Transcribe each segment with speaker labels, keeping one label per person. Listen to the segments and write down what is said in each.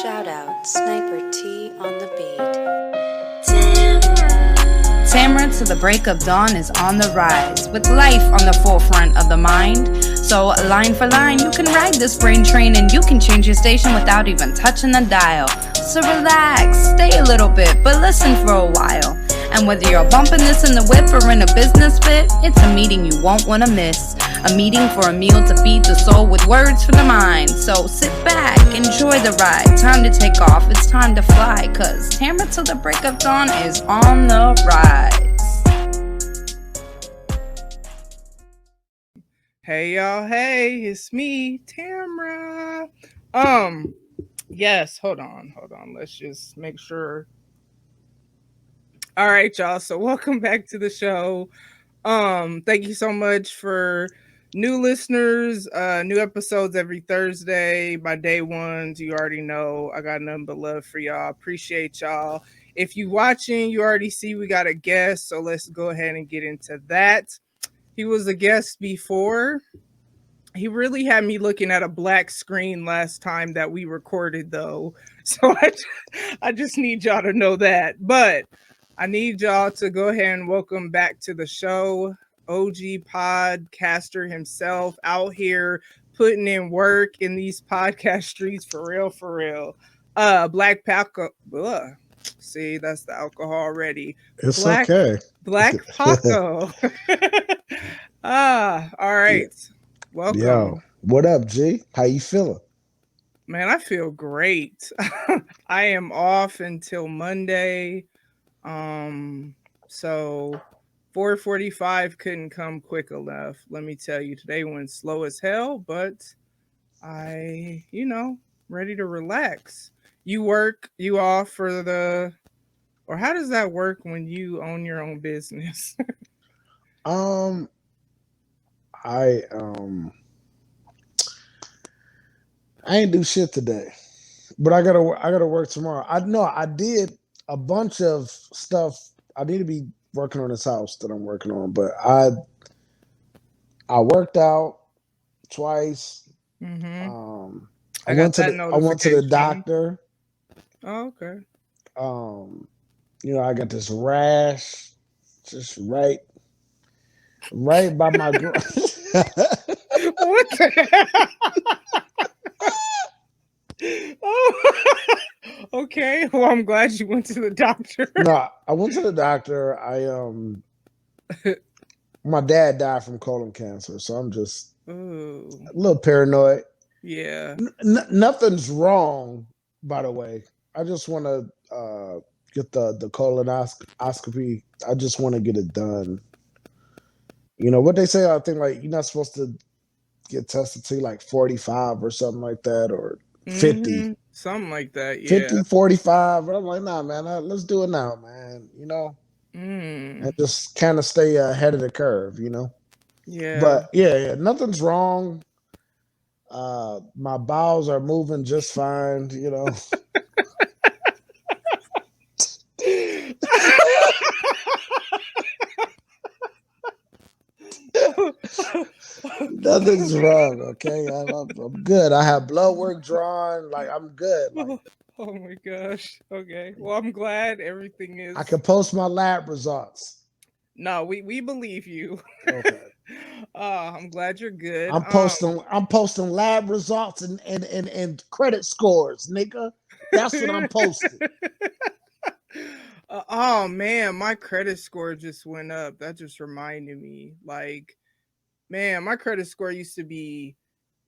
Speaker 1: Shoutout, Sniper T on the beat.
Speaker 2: Tamara to the break of dawn is on the rise, with life on the forefront of the mind. So line for line, you can ride this brain train and you can change your station without even touching the dial. So relax, stay a little bit, but listen for a while. And whether you're bumping this in the whip or in a business fit, it's a meeting you won't want to miss. A meeting for a meal to feed the soul with words for the mind. So sit back, enjoy the ride. Time to take off, it's time to fly. Cause Tamara to the break of dawn is on the rise.
Speaker 3: Hey y'all, hey, it's me, Tamara. Yes, hold on. Let's just make sure. All right, y'all. So welcome back to the show. Thank you so much for new listeners, new episodes every Thursday. My day ones, you already know I got nothing but love for y'all. Appreciate y'all. If you watching, you already see we got a guest, so let's go ahead and get into that. He was a guest before. He really had me looking at a black screen last time that we recorded, though. So I just need y'all to know that. But I need y'all to go ahead and welcome back to the show. OG podcaster himself out here putting in work in these podcast streets for real, for real. Blk Paco. Ugh. See, that's the alcohol already.
Speaker 4: It's okay.
Speaker 3: Blk Paco. All right.
Speaker 4: Yeah.
Speaker 3: Welcome.
Speaker 4: Yo, what up, G? How you feeling?
Speaker 3: Man, I feel great. I am off until Monday. So 4:45 couldn't come quick enough. Let me tell you, today went slow as hell, but I, ready to relax. You off for or how does that work when you own your own business?
Speaker 4: I ain't do shit today, but I gotta work tomorrow. I know I did a bunch of stuff. I need to be working on this house that I'm working on, but I worked out twice.
Speaker 3: Mm-hmm.
Speaker 4: I went to the doctor.
Speaker 3: Oh, okay.
Speaker 4: I got this rash just right by my
Speaker 3: What the oh. Okay, well, I'm glad you went to the doctor.
Speaker 4: No, I went to the doctor. My dad died from colon cancer, so I'm just a little paranoid.
Speaker 3: Yeah.
Speaker 4: Nothing's wrong, by the way. I just want to get the colonoscopy. I just want to get it done. You know what they say? I think like you're not supposed to get tested till like 45 or something like that, or 50.
Speaker 3: Mm-hmm. Something like that, yeah.
Speaker 4: 50, 45. But I'm like, nah, man, let's do it now, man. And just kind of stay ahead of the curve,
Speaker 3: Yeah.
Speaker 4: But yeah, nothing's wrong. My bowels are moving just fine, Nothing's wrong, okay? I'm good. I have blood work drawn. Like, I'm good. Like,
Speaker 3: oh my gosh. Okay. Well, I'm glad everything is.
Speaker 4: I can post my lab results.
Speaker 3: No, we believe you.
Speaker 4: Okay.
Speaker 3: I'm glad you're good.
Speaker 4: I'm posting lab results and credit scores, nigga. That's what I'm posting.
Speaker 3: Oh man, my credit score just went up. That just reminded me. Like, man, my credit score used to be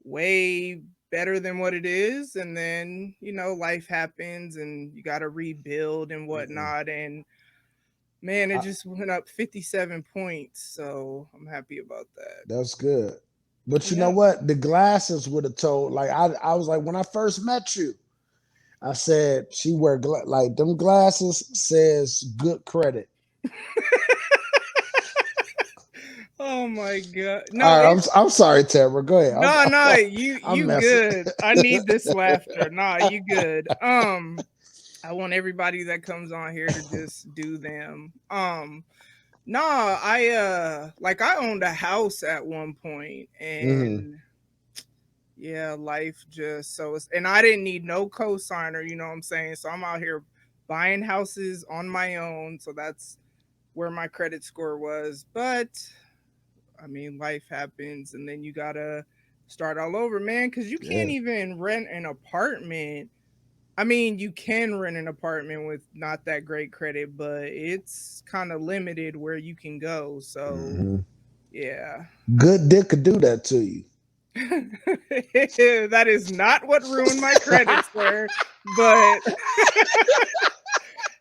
Speaker 3: way better than what it is, and then life happens and you got to rebuild and whatnot. And man, it just went up 57 points, so I'm happy about that.
Speaker 4: That's good. But you know what? The glasses would have told. Like, I was like, when I first met you, I said she wear like them glasses says good credit.
Speaker 3: Oh my god!
Speaker 4: No, I'm sorry, Tamara. Go ahead.
Speaker 3: No, you good. I need this laughter. Nah, you good. I want everybody that comes on here to just do them. No, I owned a house at one point, and yeah, life just so it's, and I didn't need no cosigner, you know what I'm saying? So I'm out here buying houses on my own. So that's where my credit score was. But I mean, life happens and then you gotta start all over, man, because you can't
Speaker 4: Yeah.
Speaker 3: even rent an apartment. I mean, you can rent an apartment with not that great credit, but it's kind of limited where you can go. So,
Speaker 4: Hmm.
Speaker 3: yeah.
Speaker 4: Good dick could do that to you.
Speaker 3: That is not what ruined my credit, sir. But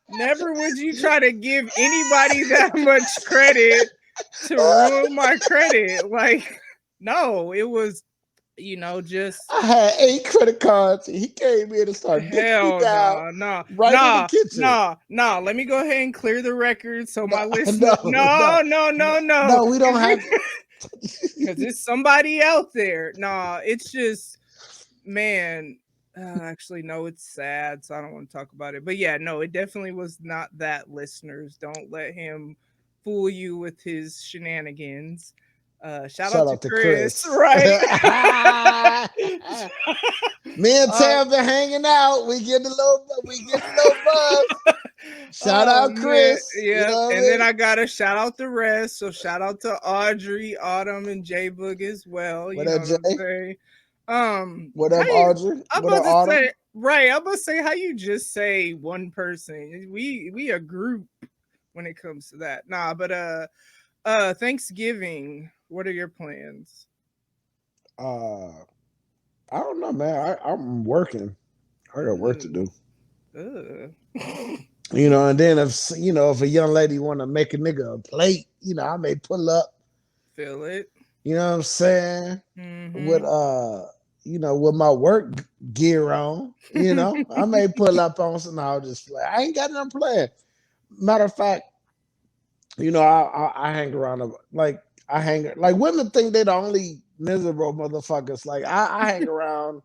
Speaker 3: never would you try to give anybody that much credit to ruin my credit. Like, no, it was, just
Speaker 4: I had 8 credit cards. And he came in and started dicking me
Speaker 3: hell
Speaker 4: down
Speaker 3: no, no,
Speaker 4: right in the
Speaker 3: no,
Speaker 4: kitchen.
Speaker 3: no, no. Let me go ahead and clear the record so
Speaker 4: No,
Speaker 3: my listener.
Speaker 4: no, no,
Speaker 3: No, no, no, no.
Speaker 4: no. We don't have.
Speaker 3: Because it's somebody out there. Nah, it's just, man. Actually, no, it's sad, so I don't want to talk about it. But yeah, no, it definitely was not that. Listeners, don't let him fool you with his shenanigans. Shout out
Speaker 4: Shout
Speaker 3: to
Speaker 4: out to
Speaker 3: Chris,
Speaker 4: Chris.
Speaker 3: right?
Speaker 4: Me and
Speaker 3: uh,
Speaker 4: Tam been hanging out. We getting a little buzz. Shout
Speaker 3: oh
Speaker 4: out
Speaker 3: man,
Speaker 4: Chris. You
Speaker 3: yep.
Speaker 4: know what I
Speaker 3: And then
Speaker 4: mean?
Speaker 3: I gotta shout out the rest. So shout out to Audrey, Autumn, and J Boog as well.
Speaker 4: What
Speaker 3: You know
Speaker 4: up,
Speaker 3: what I'm
Speaker 4: Jay?
Speaker 3: saying?
Speaker 4: What
Speaker 3: How
Speaker 4: up,
Speaker 3: you?
Speaker 4: Audrey?
Speaker 3: I'm
Speaker 4: What
Speaker 3: about
Speaker 4: up,
Speaker 3: to
Speaker 4: Autumn?
Speaker 3: say right. I'm about to say how you just say one person. We a group when it comes to that. Nah, but Thanksgiving. What are your plans?
Speaker 4: Uh, I don't know, man. I'm working. I got work to
Speaker 3: Ugh,
Speaker 4: do.
Speaker 3: ugh.
Speaker 4: And then if a young lady want to make a nigga a plate, I may pull up.
Speaker 3: Feel it.
Speaker 4: You know what I'm saying? With
Speaker 3: Mm-hmm.
Speaker 4: with my work gear on. I may pull up on some. I'll just play. I ain't got nothing planned. Matter of fact, I hang around like I hang like women think they the only miserable motherfuckers. Like I hang around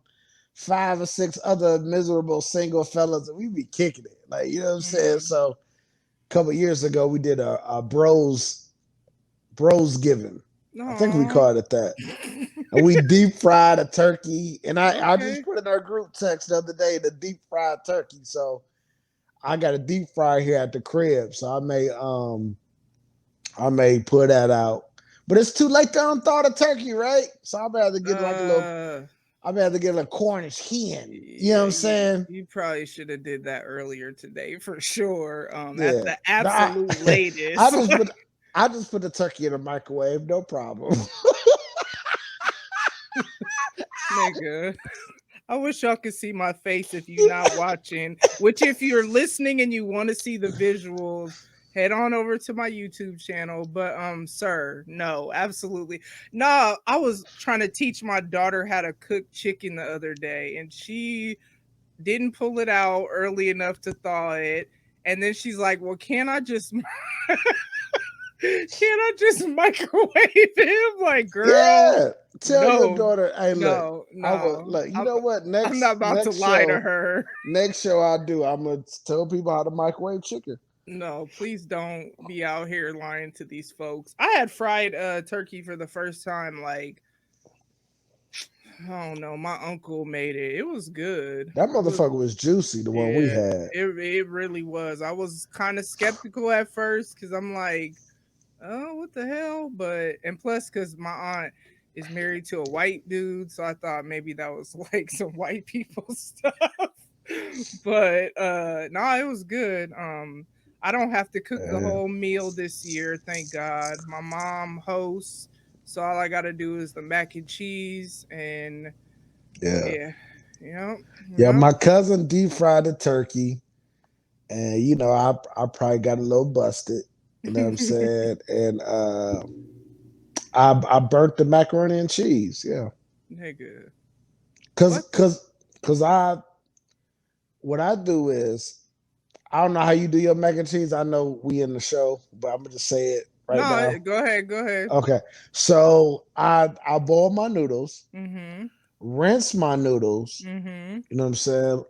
Speaker 4: 5 or 6 other miserable single fellas and we be kicking it. Like, you know what I'm saying?
Speaker 3: Mm.
Speaker 4: So a couple years ago we did a bros giving. I think we
Speaker 3: Aw.
Speaker 4: called it that. And we deep fried a turkey. And I just
Speaker 3: Okay.
Speaker 4: put in our group text the other day the deep fried turkey. So I got a deep fryer here at the crib. So I may put that out. But it's too late to unthaw the turkey, right? So I'd rather get like a little
Speaker 3: Uh,
Speaker 4: I'd rather get a Cornish hen. You know what
Speaker 3: yeah,
Speaker 4: I'm saying?
Speaker 3: you probably should have did that earlier today for sure. At
Speaker 4: Yeah.
Speaker 3: the
Speaker 4: No,
Speaker 3: absolute
Speaker 4: I
Speaker 3: latest.
Speaker 4: just put I just put the turkey in the microwave, no problem.
Speaker 3: Nigga. I wish y'all could see my face if you're not watching. Which, if you're listening and you want to see the visuals, head on over to my YouTube channel. But sir, no, absolutely. No, I was trying to teach my daughter how to cook chicken the other day, and she didn't pull it out early enough to thaw it. And then she's like, "Well, can't I just microwave him?" Like, girl,
Speaker 4: Yeah. Tell your
Speaker 3: no,
Speaker 4: daughter, hey, look,
Speaker 3: no,
Speaker 4: I would
Speaker 3: no.
Speaker 4: look, you know what?
Speaker 3: I'm not
Speaker 4: Next
Speaker 3: about to
Speaker 4: next
Speaker 3: lie to
Speaker 4: show,
Speaker 3: her.
Speaker 4: next show I do, I'm gonna tell people how to microwave chicken.
Speaker 3: No, please don't be out here lying to these folks. I had fried turkey for the first time, like, I don't know, my uncle made it. It was good.
Speaker 4: That
Speaker 3: It was,
Speaker 4: motherfucker was juicy, the one we
Speaker 3: yeah,
Speaker 4: had.
Speaker 3: it really was. I was kind of skeptical at first because I'm like, oh, what the hell? But and plus, because my aunt is married to a white dude, so I thought maybe that was like some white people stuff. But no, it was good. I don't have to cook the
Speaker 4: Yeah.
Speaker 3: whole meal this year, thank God. My mom hosts, so all I gotta do is the mac and cheese and
Speaker 4: Yeah.
Speaker 3: yeah, yeah,
Speaker 4: Yeah,
Speaker 3: yeah.
Speaker 4: my cousin deep fried the turkey. And I probably got a little busted. You know what I'm saying? And I burnt the macaroni and cheese. Yeah,
Speaker 3: Nigga,
Speaker 4: cause
Speaker 3: what?
Speaker 4: cause cause I what I do is I don't know how you do your mac and cheese. I know we in the show, but I'm gonna just say it right
Speaker 3: No,
Speaker 4: now.
Speaker 3: go ahead, go ahead.
Speaker 4: Okay, so I boil my noodles,
Speaker 3: Mm-hmm.
Speaker 4: rinse my noodles.
Speaker 3: Mm-hmm.
Speaker 4: You know what I'm saying?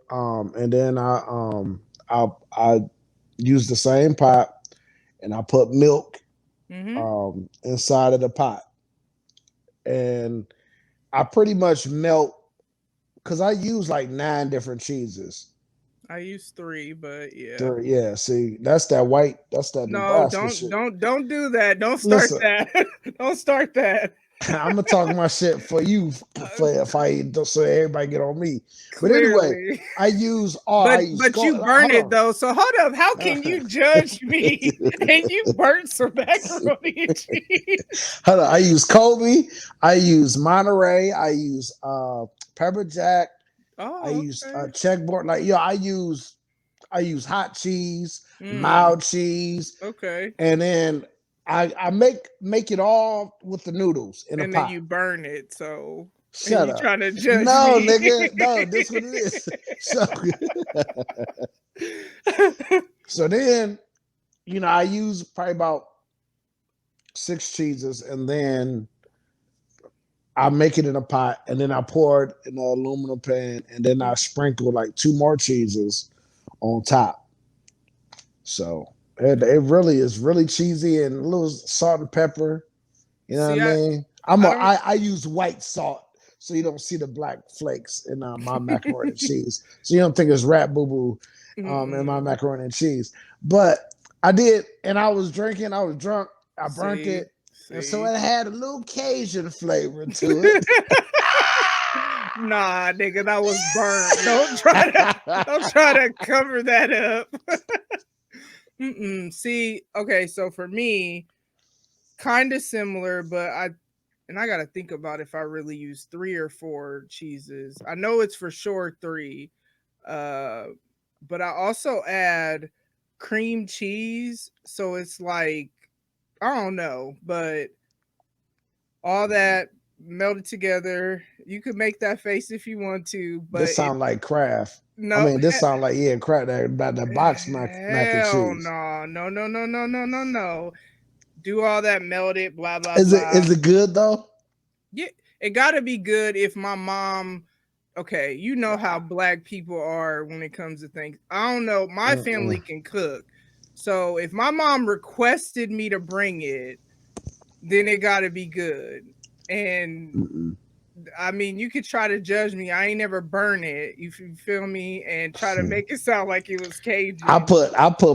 Speaker 4: And then I use the same pot and I put milk
Speaker 3: Mm-hmm.
Speaker 4: inside of the pot. And I pretty much melt because I use like 9 different cheeses.
Speaker 3: I use 3, but yeah.
Speaker 4: Yeah, see, that's that white, that's that
Speaker 3: No,
Speaker 4: Nebraska
Speaker 3: don't
Speaker 4: shit.
Speaker 3: don't do that. Don't start
Speaker 4: Listen,
Speaker 3: that. Don't start that.
Speaker 4: I'm gonna talk my shit for you for if I so everybody get on me. But anyway,
Speaker 3: Clearly.
Speaker 4: I use
Speaker 3: But you burn
Speaker 4: hold
Speaker 3: it
Speaker 4: on.
Speaker 3: though. So hold up. How can you judge me and you burnt some macaroni and cheese?
Speaker 4: Hold on. I use Kobe, I use Monterey, I use pepper jack, I
Speaker 3: Oh,
Speaker 4: use
Speaker 3: okay.
Speaker 4: checkboard. Like I use hot cheese,
Speaker 3: Mm,
Speaker 4: mild cheese,
Speaker 3: okay.
Speaker 4: and then I make it all with the noodles in a
Speaker 3: And then
Speaker 4: pot.
Speaker 3: you burn it. So and
Speaker 4: Shut
Speaker 3: you
Speaker 4: up.
Speaker 3: trying to judge
Speaker 4: No,
Speaker 3: me.
Speaker 4: nigga. No, this what it is. So so then, I use probably about 6 cheeses, and then I make it in a pot, and then I pour it in an aluminum pan, and then I sprinkle like 2 more cheeses on top. So it really is really cheesy and a little salt and pepper. You know
Speaker 3: See,
Speaker 4: what I mean?
Speaker 3: I don't
Speaker 4: I use white salt so you don't see the black flakes in my macaroni and cheese. So you don't think it's rat boo boo in my
Speaker 3: mm-mm.
Speaker 4: macaroni and cheese. But I did, and I was drinking. I was drunk. I burnt
Speaker 3: See,
Speaker 4: it, and so
Speaker 3: see.
Speaker 4: it had a little Cajun flavor to it.
Speaker 3: Nah, nigga, that was burnt. Don't try to cover that up. See, okay, so for me, kind of similar, but I gotta think about if I really use 3 or 4 cheeses. I know it's for sure 3. Uh, but I also add cream cheese, so it's like I don't know, but all that melted together. You could make that face if you want to, but
Speaker 4: This sound like Kraft. I
Speaker 3: no,
Speaker 4: mean, this sound like Kraft that box mac and
Speaker 3: hell
Speaker 4: cheese.
Speaker 3: no, no, no, no, no, no, no, no. Do all that melted, blah blah
Speaker 4: Is it
Speaker 3: blah.
Speaker 4: is it good though?
Speaker 3: Yeah, it got to be good if my mom. Okay, you know how black people are when it comes to things. I don't know. My
Speaker 4: Mm-mm.
Speaker 3: family can cook, so if my mom requested me to bring it, then it got to be good. And
Speaker 4: Mm-mm.
Speaker 3: I mean, you could try to judge me. I ain't never burn it. You feel me? And try to make it sound like it was Cajun.
Speaker 4: I put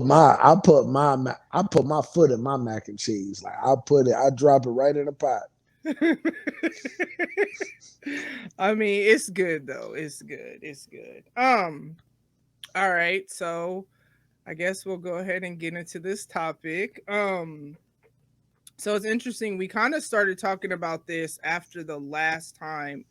Speaker 4: my foot in my mac and cheese. Like I drop it right in the pot.
Speaker 3: I mean, it's good though. It's good. It's good. All right. So I guess we'll go ahead and get into this topic. So it's interesting. We kind of started talking about this after the last time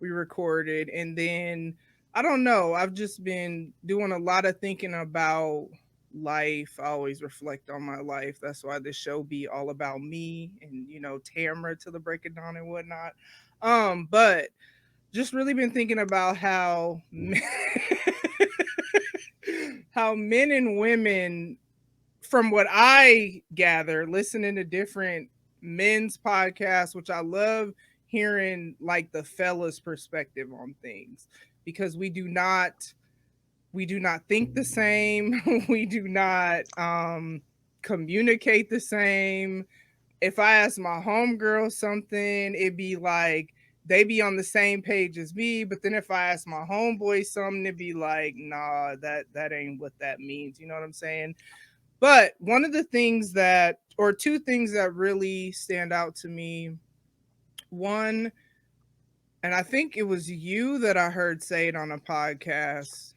Speaker 3: we recorded, and then I don't know. I've just been doing a lot of thinking about life. I always reflect on my life. That's why this show be all about me and Tamara to the break of dawn and whatnot. But just really been thinking about how how men and women, from what I gather, listening to different men's podcasts, which I love hearing like the fellas' perspective on things, because we do not think the same. We do not communicate the same. If I ask my homegirl something, it'd be like they be on the same page as me. But then if I ask my homeboy something, it'd be like, nah, that ain't what that means. You know what I'm saying? But one of the things that, or 2 things that really stand out to me, one, and I think it was you that I heard say it on a podcast,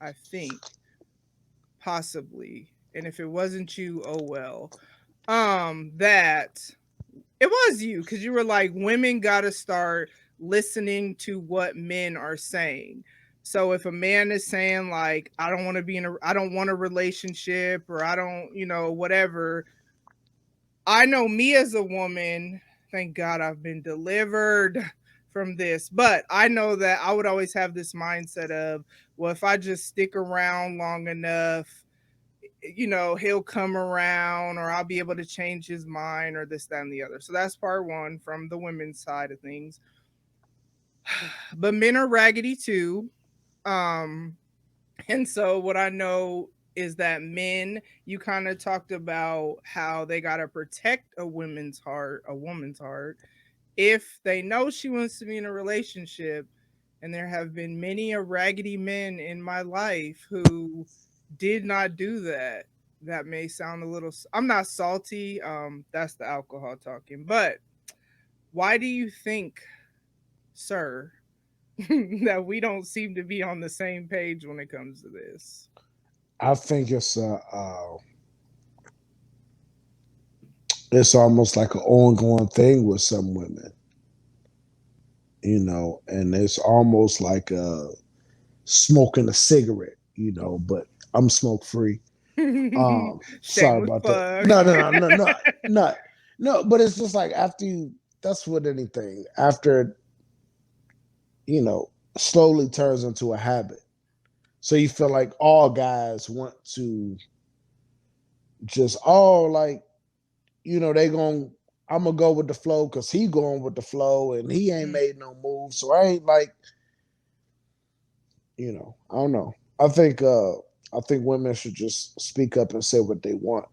Speaker 3: I think, possibly. And if it wasn't you, oh well. That it was you, because you were like, women gotta start listening to what men are saying. So if a man is saying like, I don't want a relationship, or I don't, whatever, I know me as a woman, thank God I've been delivered from this, but I know that I would always have this mindset of, well, if I just stick around long enough, he'll come around, or I'll be able to change his mind, or this, that, and the other. So that's part one from the women's side of things. But men are raggedy too. Um, and so what I know is that men, you kind of talked about how they got to protect a woman's heart, if they know she wants to be in a relationship, and there have been many a raggedy men in my life who did not do that. That may sound a little, I'm not salty. That's the alcohol talking. But why do you think, sir, that we don't seem to be on the same page when it comes to this?
Speaker 4: I think it's almost like an ongoing thing with some women, and it's almost like smoking a cigarette, but I'm smoke free. Sorry
Speaker 3: Shameless
Speaker 4: about that.
Speaker 3: plug.
Speaker 4: No, but it's just like after that's with anything, after, slowly turns into a habit. So you feel like all guys want to just all like, I'm gonna go with the flow because he going with the flow and he ain't made no move. So I ain't like, I don't know. I think women should just speak up and say what they want.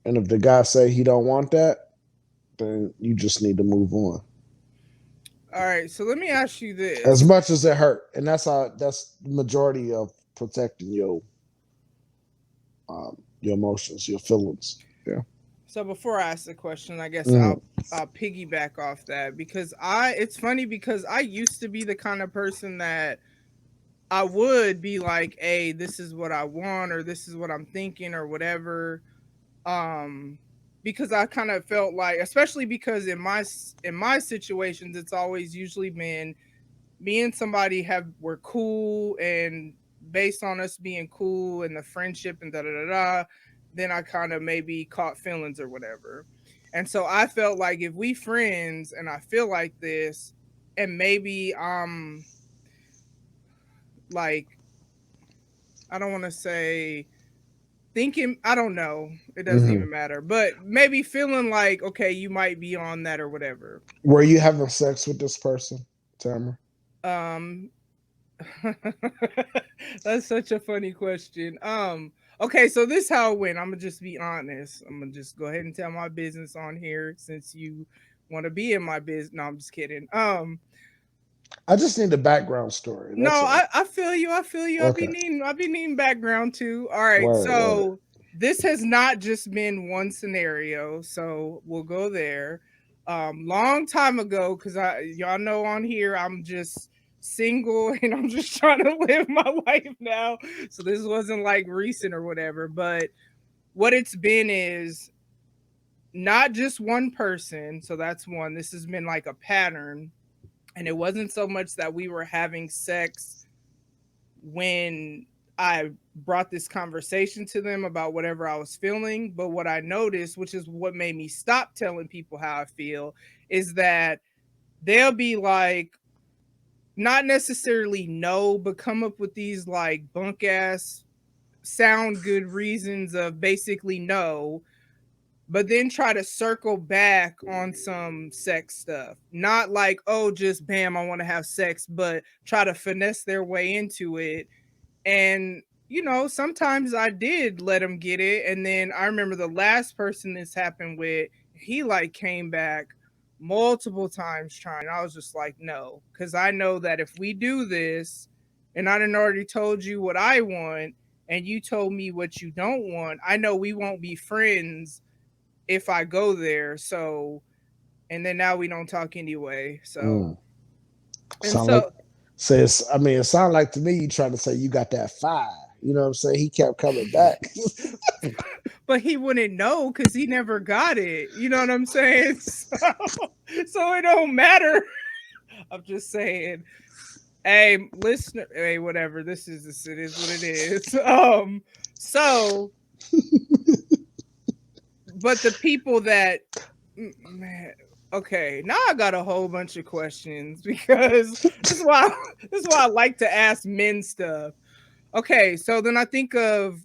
Speaker 4: And if the guy say he don't want that, then you just need to move on.
Speaker 3: All right, so let me ask you this.
Speaker 4: As much as it hurt, and that's the majority of protecting your emotions, your feelings. Yeah.
Speaker 3: So before I ask the question, I guess I'll piggyback off that because it's funny because I used to be the kind of person that I would be like, hey, this is what I want or this is what I'm thinking or whatever. Because I kind of felt like, especially because in my situations, it's always usually been me and somebody were cool, and based on us being cool and the friendship and da da da da, then I kind of maybe caught feelings or whatever. And so I felt like if we friends and I feel like this, and maybe like, I don't want to say thinking, I don't know, it doesn't even matter, but maybe feeling like, okay, you might be on that or whatever.
Speaker 4: Were you having sex with this person, Tamara?
Speaker 3: That's such a funny question. Okay, so this how it went. I'm gonna just be honest. I'm gonna just go ahead and tell my business on here since you want to be in my business. No, I'm just kidding.
Speaker 4: I just need the background story.
Speaker 3: No, I feel you. I feel you.
Speaker 4: Okay.
Speaker 3: I'll be needing background too. All right. Word. This has not just been one scenario, so we'll go there. Long time ago, because y'all know on here I'm just single and I'm just trying to live my life now. So this wasn't like recent or whatever, but what it's been is not just one person. So that's one. This has been like a pattern. And it wasn't so much that we were having sex when I brought this conversation to them about whatever I was feeling. But what I noticed, which is what made me stop telling people how I feel, is that they'll be like, not necessarily no, but come up with these like bunk ass sound good reasons of basically no, but then try to circle back on some sex stuff. Not like, oh, just bam, I want to have sex, but try to finesse their way into it. And, sometimes I did let them get it. And then I remember the last person this happened with, he like came back multiple times trying. I was just like, no, because I know that if we do this and I done already told you what I want and you told me what you don't want, I know we won't be friends if I go there. So, and then now we don't talk anyway. So,
Speaker 4: it sounded like to me you trying to say you got that fire. You know what I'm saying? He kept coming back.
Speaker 3: But he wouldn't know because he never got it. You know what I'm saying? So it don't matter. I'm just saying. Hey, listener. Hey, whatever. It is what it is. So, but the people that, man, okay, now I got a whole bunch of questions because this is why I like to ask men stuff. Okay, so then I think of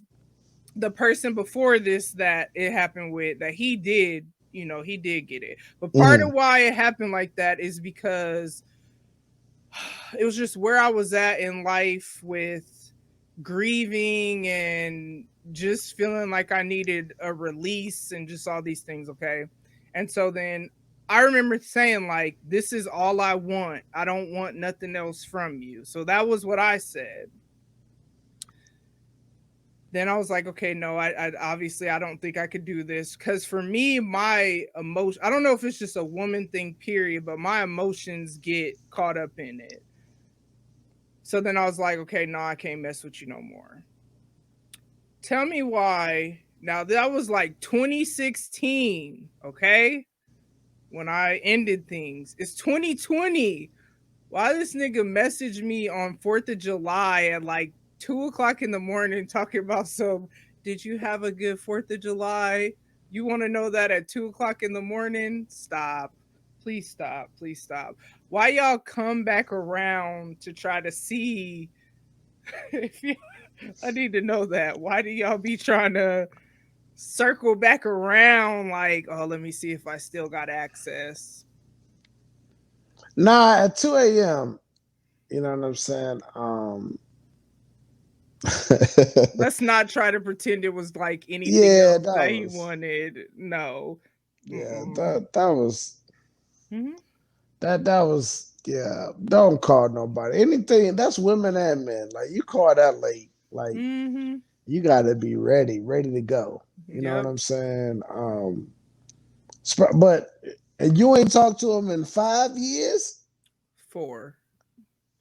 Speaker 3: the person before this that it happened with, that he did get it. But part of why it happened like that is because it was just where I was at in life with grieving and just feeling like I needed a release and just all these things. Okay. And so then I remember saying, like, this is all I want. I don't want nothing else from you. So that was what I said. Then I was like, okay, no, I obviously I don't think I could do this. Cause for me, my emotion, I don't know if it's just a woman thing, period, but my emotions get caught up in it. So then I was like, okay, no, I can't mess with you no more. Tell me why. Now that was like 2016, okay? When I ended things. It's 2020. Why this nigga messaged me on 4th of July at like 2 o'clock in the morning talking about some, did you have a good 4th of July? You want to know that at 2 o'clock in the morning? Stop. Please stop. Please stop. Why y'all come back around to try to see if you, I need to know that. Why do y'all be trying to circle back around like, oh, let me see if I still got access?
Speaker 4: Nah, at 2 a.m., you know what I'm saying?
Speaker 3: Let's not try to pretend it was like anything
Speaker 4: Yeah,
Speaker 3: else that he wanted. No.
Speaker 4: yeah,
Speaker 3: Mm-mm.
Speaker 4: that was
Speaker 3: Mhm.
Speaker 4: that was yeah. Don't call nobody anything. That's women and men. Like you call that late, like
Speaker 3: Mhm.
Speaker 4: you got to be ready to go. You know what
Speaker 3: Yep.
Speaker 4: I'm saying? But and you ain't talked to him in 5 years.
Speaker 3: 4.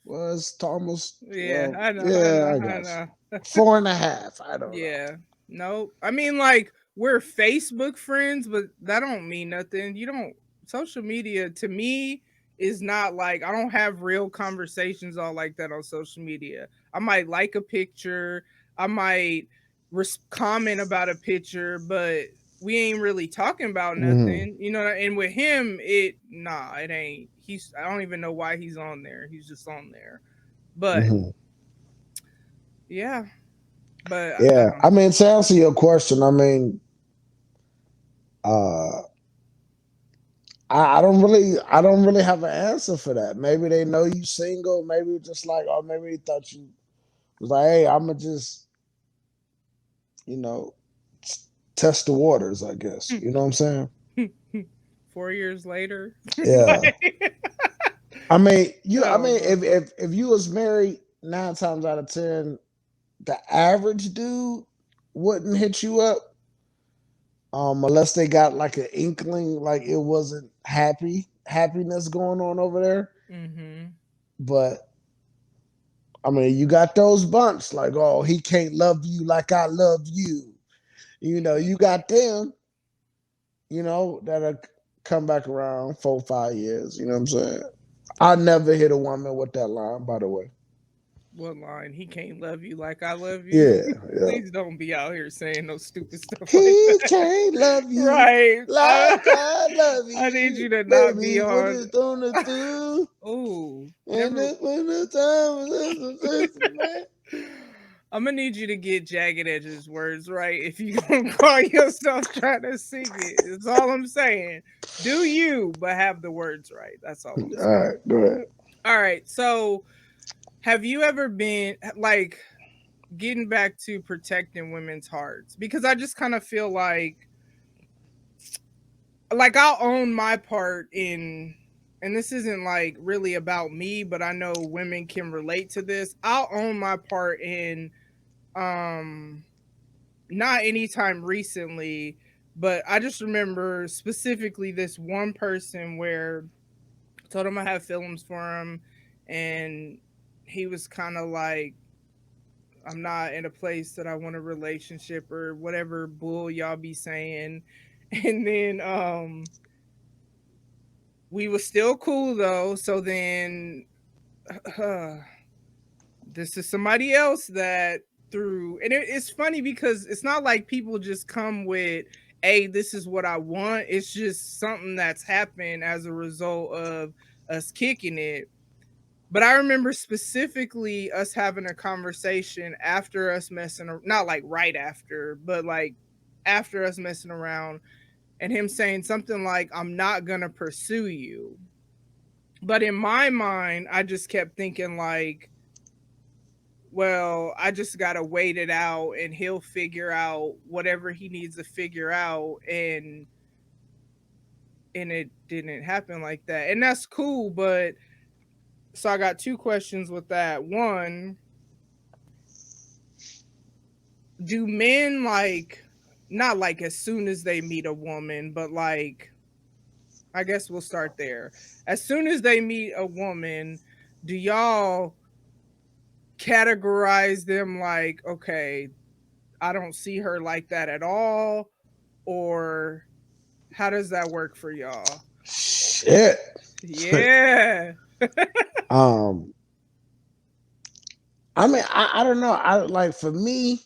Speaker 4: Was almost
Speaker 3: Yeah,
Speaker 4: well,
Speaker 3: I know. I
Speaker 4: yeah,
Speaker 3: know.
Speaker 4: I
Speaker 3: I
Speaker 4: got
Speaker 3: know.
Speaker 4: you. 4.5. I don't know.
Speaker 3: Yeah. No. I mean, like, we're Facebook friends, but that don't mean nothing. You don't, social media to me is not like, I don't have real conversations all like that on social media. I might like a picture, I might comment about a picture, but we ain't really talking about
Speaker 4: Hmm.
Speaker 3: nothing, you know. And with him, it ain't. He's, I don't even know why he's on there. He's just on there. But
Speaker 4: Hmm.
Speaker 3: yeah, but I
Speaker 4: Yeah,
Speaker 3: don't
Speaker 4: I
Speaker 3: know.
Speaker 4: mean to answer your question, I mean, uh, I don't really have an answer for that. Maybe they know you single. Maybe just like, or maybe they thought you was like, hey, I'm gonna just, you know, test the waters. I guess you know what I'm saying.
Speaker 3: 4 years later.
Speaker 4: Yeah,
Speaker 3: Like,
Speaker 4: I mean, I
Speaker 3: oh
Speaker 4: mean,
Speaker 3: no.
Speaker 4: if you was married 9 times out of 10, the average dude wouldn't hit you up, unless they got like an inkling, like it wasn't happiness going on over there.
Speaker 3: Mm-hmm.
Speaker 4: But I mean, you got those bunch like, oh, he can't love you like I love you. You know, you got them, that'll come back around 4, 5 years. You know what I'm saying? I never hit a woman with that line, by the way.
Speaker 3: What line? He can't love you like I love you.
Speaker 4: Yeah, yeah.
Speaker 3: Please don't be out here saying no stupid stuff like
Speaker 4: He
Speaker 3: that.
Speaker 4: can't love you
Speaker 3: Right.
Speaker 4: like I love
Speaker 3: I need
Speaker 4: you,
Speaker 3: you to not be
Speaker 4: baby. What
Speaker 3: on.
Speaker 4: it's gonna do?
Speaker 3: Oh,
Speaker 4: And
Speaker 3: never.
Speaker 4: it's when the time is man.
Speaker 3: I'm gonna need you to get Jagged Edge's words right if you gonna call yourself trying to sing it. That's all I'm saying. Do you, but have the words right. That's all I'm
Speaker 4: All
Speaker 3: saying.
Speaker 4: right, go ahead.
Speaker 3: All right. So, have you ever been like, getting back to protecting women's hearts? Because I just kind of feel like I'll own my part in, and this isn't like really about me, but I know women can relate to this. I'll own my part in, um not anytime recently, but I just remember specifically this one person where I told him I have feelings for him, and he was kind of like, I'm not in a place that I want a relationship or whatever bull y'all be saying. And then we was still cool though. So then this is somebody else that through, and it's funny because it's not like people just come with, hey, this is what I want. It's just something that's happened as a result of us kicking it. But I remember specifically us having a conversation after us messing, not like right after, but like after us messing around, and him saying something like, I'm not going to pursue you. But in my mind, I just kept thinking, like, well, I just got to wait it out and he'll figure out whatever he needs to figure out. And and it didn't happen like that. And that's cool, but so I got two questions with that. One, do men like, not like as soon as they meet a woman, but like, I guess we'll start there. As soon as they meet a woman, do y'all categorize them like, okay, I don't see her like that at all? Or how does that work for y'all?
Speaker 4: Shit.
Speaker 3: Yeah.
Speaker 4: um, I mean, I don't know. I like for me.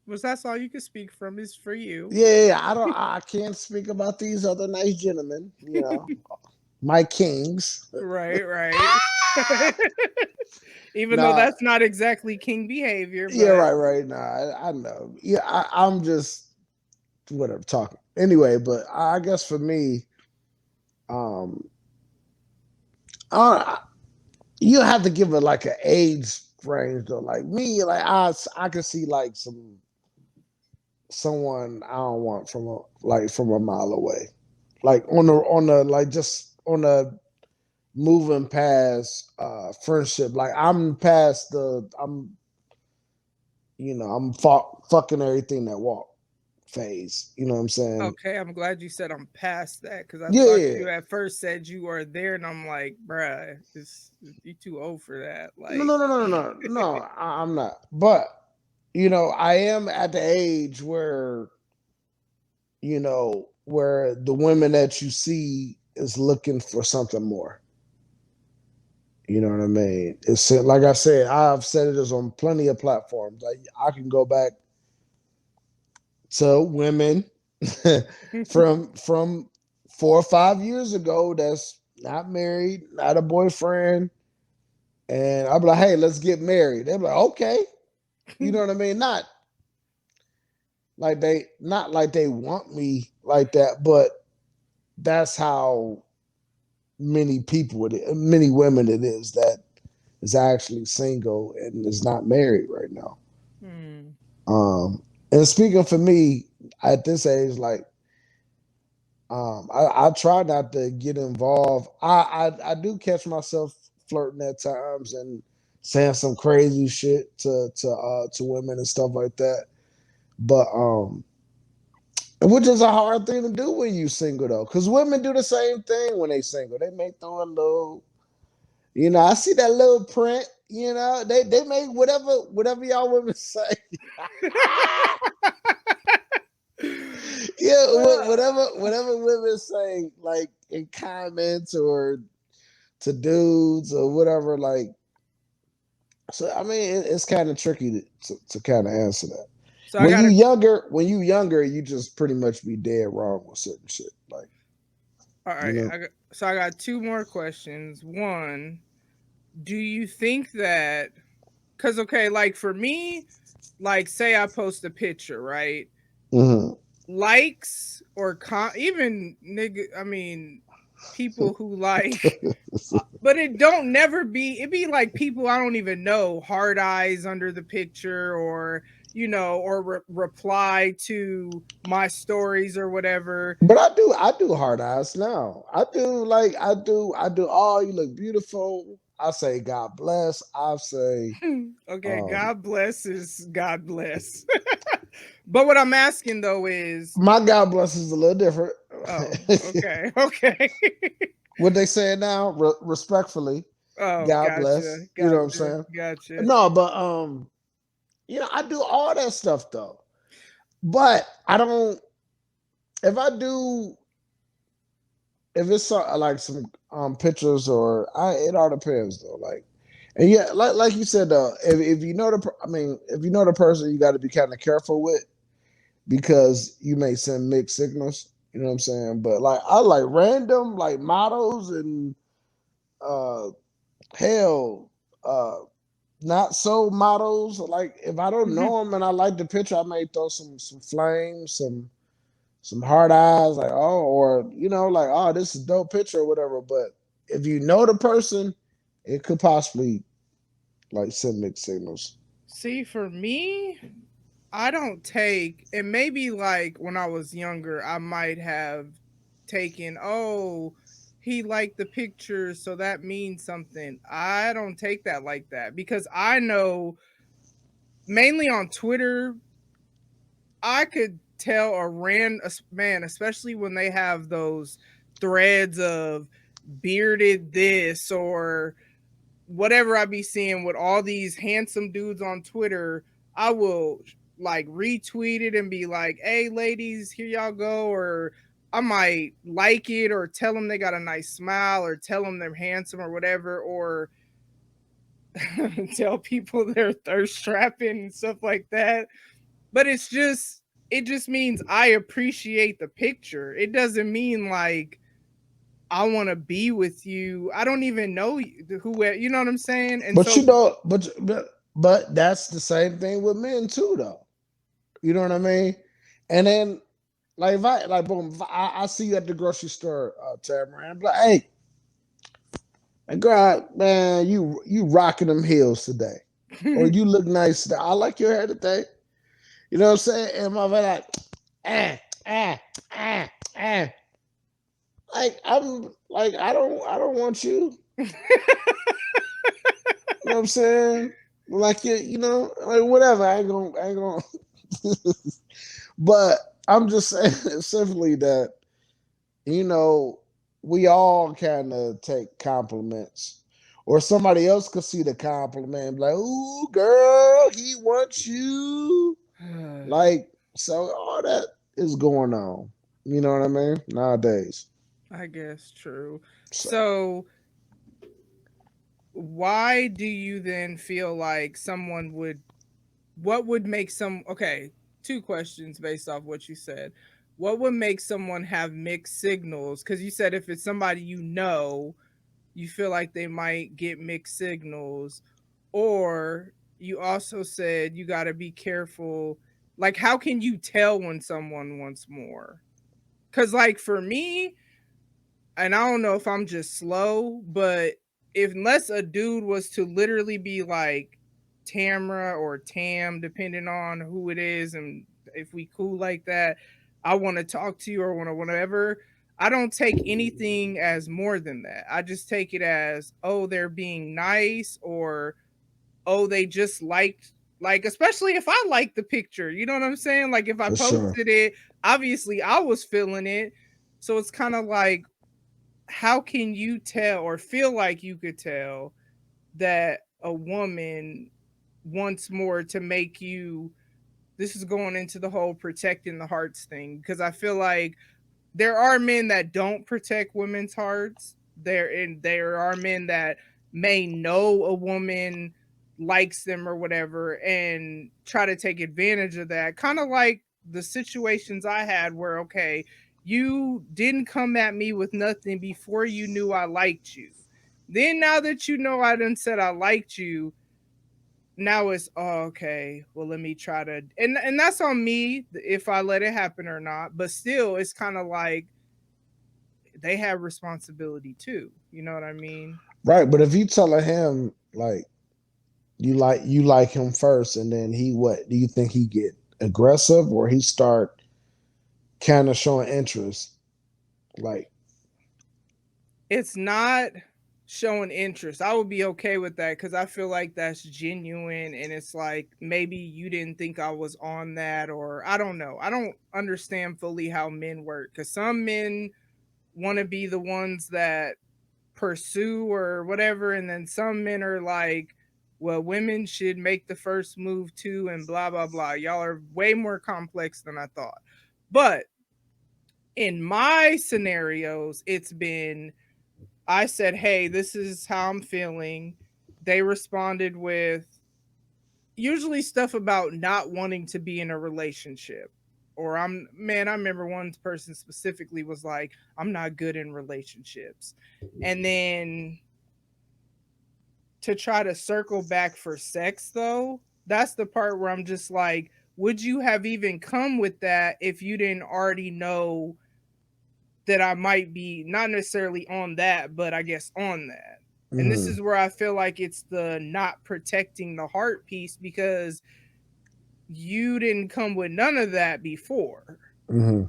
Speaker 3: Was that's all you can speak from is for you.
Speaker 4: Yeah, I can't speak about these other nice gentlemen. My kings.
Speaker 3: Right, right. Even though
Speaker 4: Nah,
Speaker 3: that's not exactly king behavior,
Speaker 4: yeah,
Speaker 3: but
Speaker 4: right. Nah, I know. Yeah, I'm just whatever talking. Anyway, but I guess for me, um, I, you have to give it like an age range though. Like me, like I can see like someone I don't want from a mile away, like on the like just on a moving past friendship. Like I'm past I'm fucking everything that walk phase. You know what I'm saying?
Speaker 3: okay, I'm glad you said I'm past that because I
Speaker 4: Yeah,
Speaker 3: thought
Speaker 4: yeah.
Speaker 3: you at first said you are there, and I'm like, bruh, you too old for that.
Speaker 4: No,
Speaker 3: Like,
Speaker 4: no, no, no, no, no. No, I'm not. But I am at the age where the women that you see is looking for something more. You know what I mean? It's like I said, I've said it is on plenty of platforms. Like I can go back to women from 4 or 5 years ago that's not married, not a boyfriend, and I'll be like, hey, let's get married. They're like, okay. You know what I mean? Not like they want me like that, but that's how many women it is that is actually single and is not married right now.
Speaker 3: hmm.
Speaker 4: And speaking for me at this age, like I try not to get involved. I do catch myself flirting at times and saying some crazy shit to women and stuff like that. But which is a hard thing to do when you single though, because women do the same thing when they single. They may throw a little, I see that little print. They make whatever y'all women say. Yeah, whatever women say, like in comments or to dudes or whatever. Like, so I mean, it's kind of tricky to kind of answer that.
Speaker 3: So I got
Speaker 4: When you younger, you just pretty much be dead wrong with certain shit. Like,
Speaker 3: all
Speaker 4: you
Speaker 3: right.
Speaker 4: know,
Speaker 3: So I got two more questions. One, do you think that? Because okay, like for me, like say I post a picture, right?
Speaker 4: hmm
Speaker 3: Likes or even nigga, I mean, people who like, but it don't never be. It be like people I don't even know, hard eyes under the picture, or or reply to my stories or whatever.
Speaker 4: but I do hard eyes now. I do. Oh, you look beautiful. I say God bless. I say,
Speaker 3: Okay,
Speaker 4: um,
Speaker 3: God bless is God bless. But what I'm asking though is,
Speaker 4: my God bless is a little different.
Speaker 3: oh, okay, okay.
Speaker 4: What they say now, respectfully,
Speaker 3: Oh,
Speaker 4: God
Speaker 3: gotcha,
Speaker 4: bless. You know what I'm
Speaker 3: gotcha,
Speaker 4: saying?
Speaker 3: gotcha.
Speaker 4: No, but I do all that stuff though. But I don't. If I do, if it's like some pictures it all depends though. Like, and yeah, like you said though, if you know if you know the person, you got to be kind of careful with because you may send mixed signals. You know what I'm saying? But like I like random like models and uh hell uh not so models. Like if I don't know them and I like the picture, I may throw some flames, some hard eyes, like or like this is a dope picture or whatever. But if you know the person, it could possibly like send mixed signals.
Speaker 3: See, for me, I don't take, and maybe like when I was younger, I might have taken, oh, he liked the picture, so that means something. I don't take that like that, because I know mainly on Twitter, I could tell a man, especially when they have those threads of bearded this or whatever I be seeing with all these handsome dudes on Twitter. I will like retweet it and be like, hey ladies, here y'all go. Or I might like it or tell them they got a nice smile or tell them they're handsome or whatever, or tell people they're thirst trapping and stuff like that. But it just means I appreciate the picture. It doesn't mean like I want to be with you. I don't even know who, you know what I'm saying? And
Speaker 4: But
Speaker 3: so,
Speaker 4: you know, but that's the same thing with men too, though. You know what I mean? And then, like, if I like, boom, if I see you at the grocery store, Tamara, I'm like, hey, girl, man, you rocking them heels today, or you look nice today. I like your hair today. You know what I'm saying? And my man like, ah, ah, ah, ah. Like I'm like I don't want you. You know what I'm saying? Like you know, like whatever. I ain't gonna. But I'm just saying simply that you know we all kind of take compliments, or somebody else could see the compliment and be like, "Ooh, girl, he wants you." Like so, all that is going on. You know what I mean? Nowadays.
Speaker 3: I guess true.
Speaker 4: So
Speaker 3: So why do you then feel like someone would, what would make some, okay, two questions based off what you said. What would make someone have mixed signals? Because you said if it's somebody you know, you feel like they might get mixed signals. Or you also said you got to be careful. Like, how can you tell when someone wants more? Because, like, for me, and I don't know if I'm just slow, but if unless a dude was to literally be like Tamra or Tam, depending on who it is, and if we cool like that, I want to talk to you or want to whatever. I don't take anything as more than that. I just take it as, oh, they're being nice, or oh, they just liked, like, especially if I like the picture, you know what I'm saying? Like if I
Speaker 4: for sure.
Speaker 3: posted it, obviously I was feeling it. So it's kind of like, how can you tell or feel like you could tell that a woman wants more to make you, this is going into the whole protecting the hearts thing, because I feel like there are men that don't protect women's hearts there, and there are men that may know a woman likes them or whatever and try to take advantage of that, kind of like the situations I had where, okay, you didn't come at me with nothing before you knew I liked you, then now that you know I done said I liked you, now it's, oh, okay, well let me try to, and that's on me if I let it happen or not, but still it's kind of like they have responsibility too, you know what I mean?
Speaker 4: Right, but if you telling him like you like him first, and then he what? Do you think he get aggressive, or he start kind of showing interest? Like,
Speaker 3: It's not showing interest. I would be okay with that because I feel like that's genuine, and it's like maybe you didn't think I was on that, or I don't know. I don't understand fully how men work, because some men want to be the ones that pursue or whatever, and then some men are like, well, women should make the first move too, and blah blah blah. Y'all are way more complex than I thought. But in my scenarios, it's been, I said, hey, this is how I'm feeling. They responded with usually stuff about not wanting to be in a relationship. Or I'm, man, I remember one person specifically was like, I'm not good in relationships. And then to try to circle back for sex, though, that's the part where I'm just like, would you have even come with that if you didn't already know that I might be not necessarily on that, but I guess on that? And this
Speaker 4: mm,
Speaker 3: is where I feel like it's the not protecting the heart piece, because you didn't come with none of that before.
Speaker 4: mm,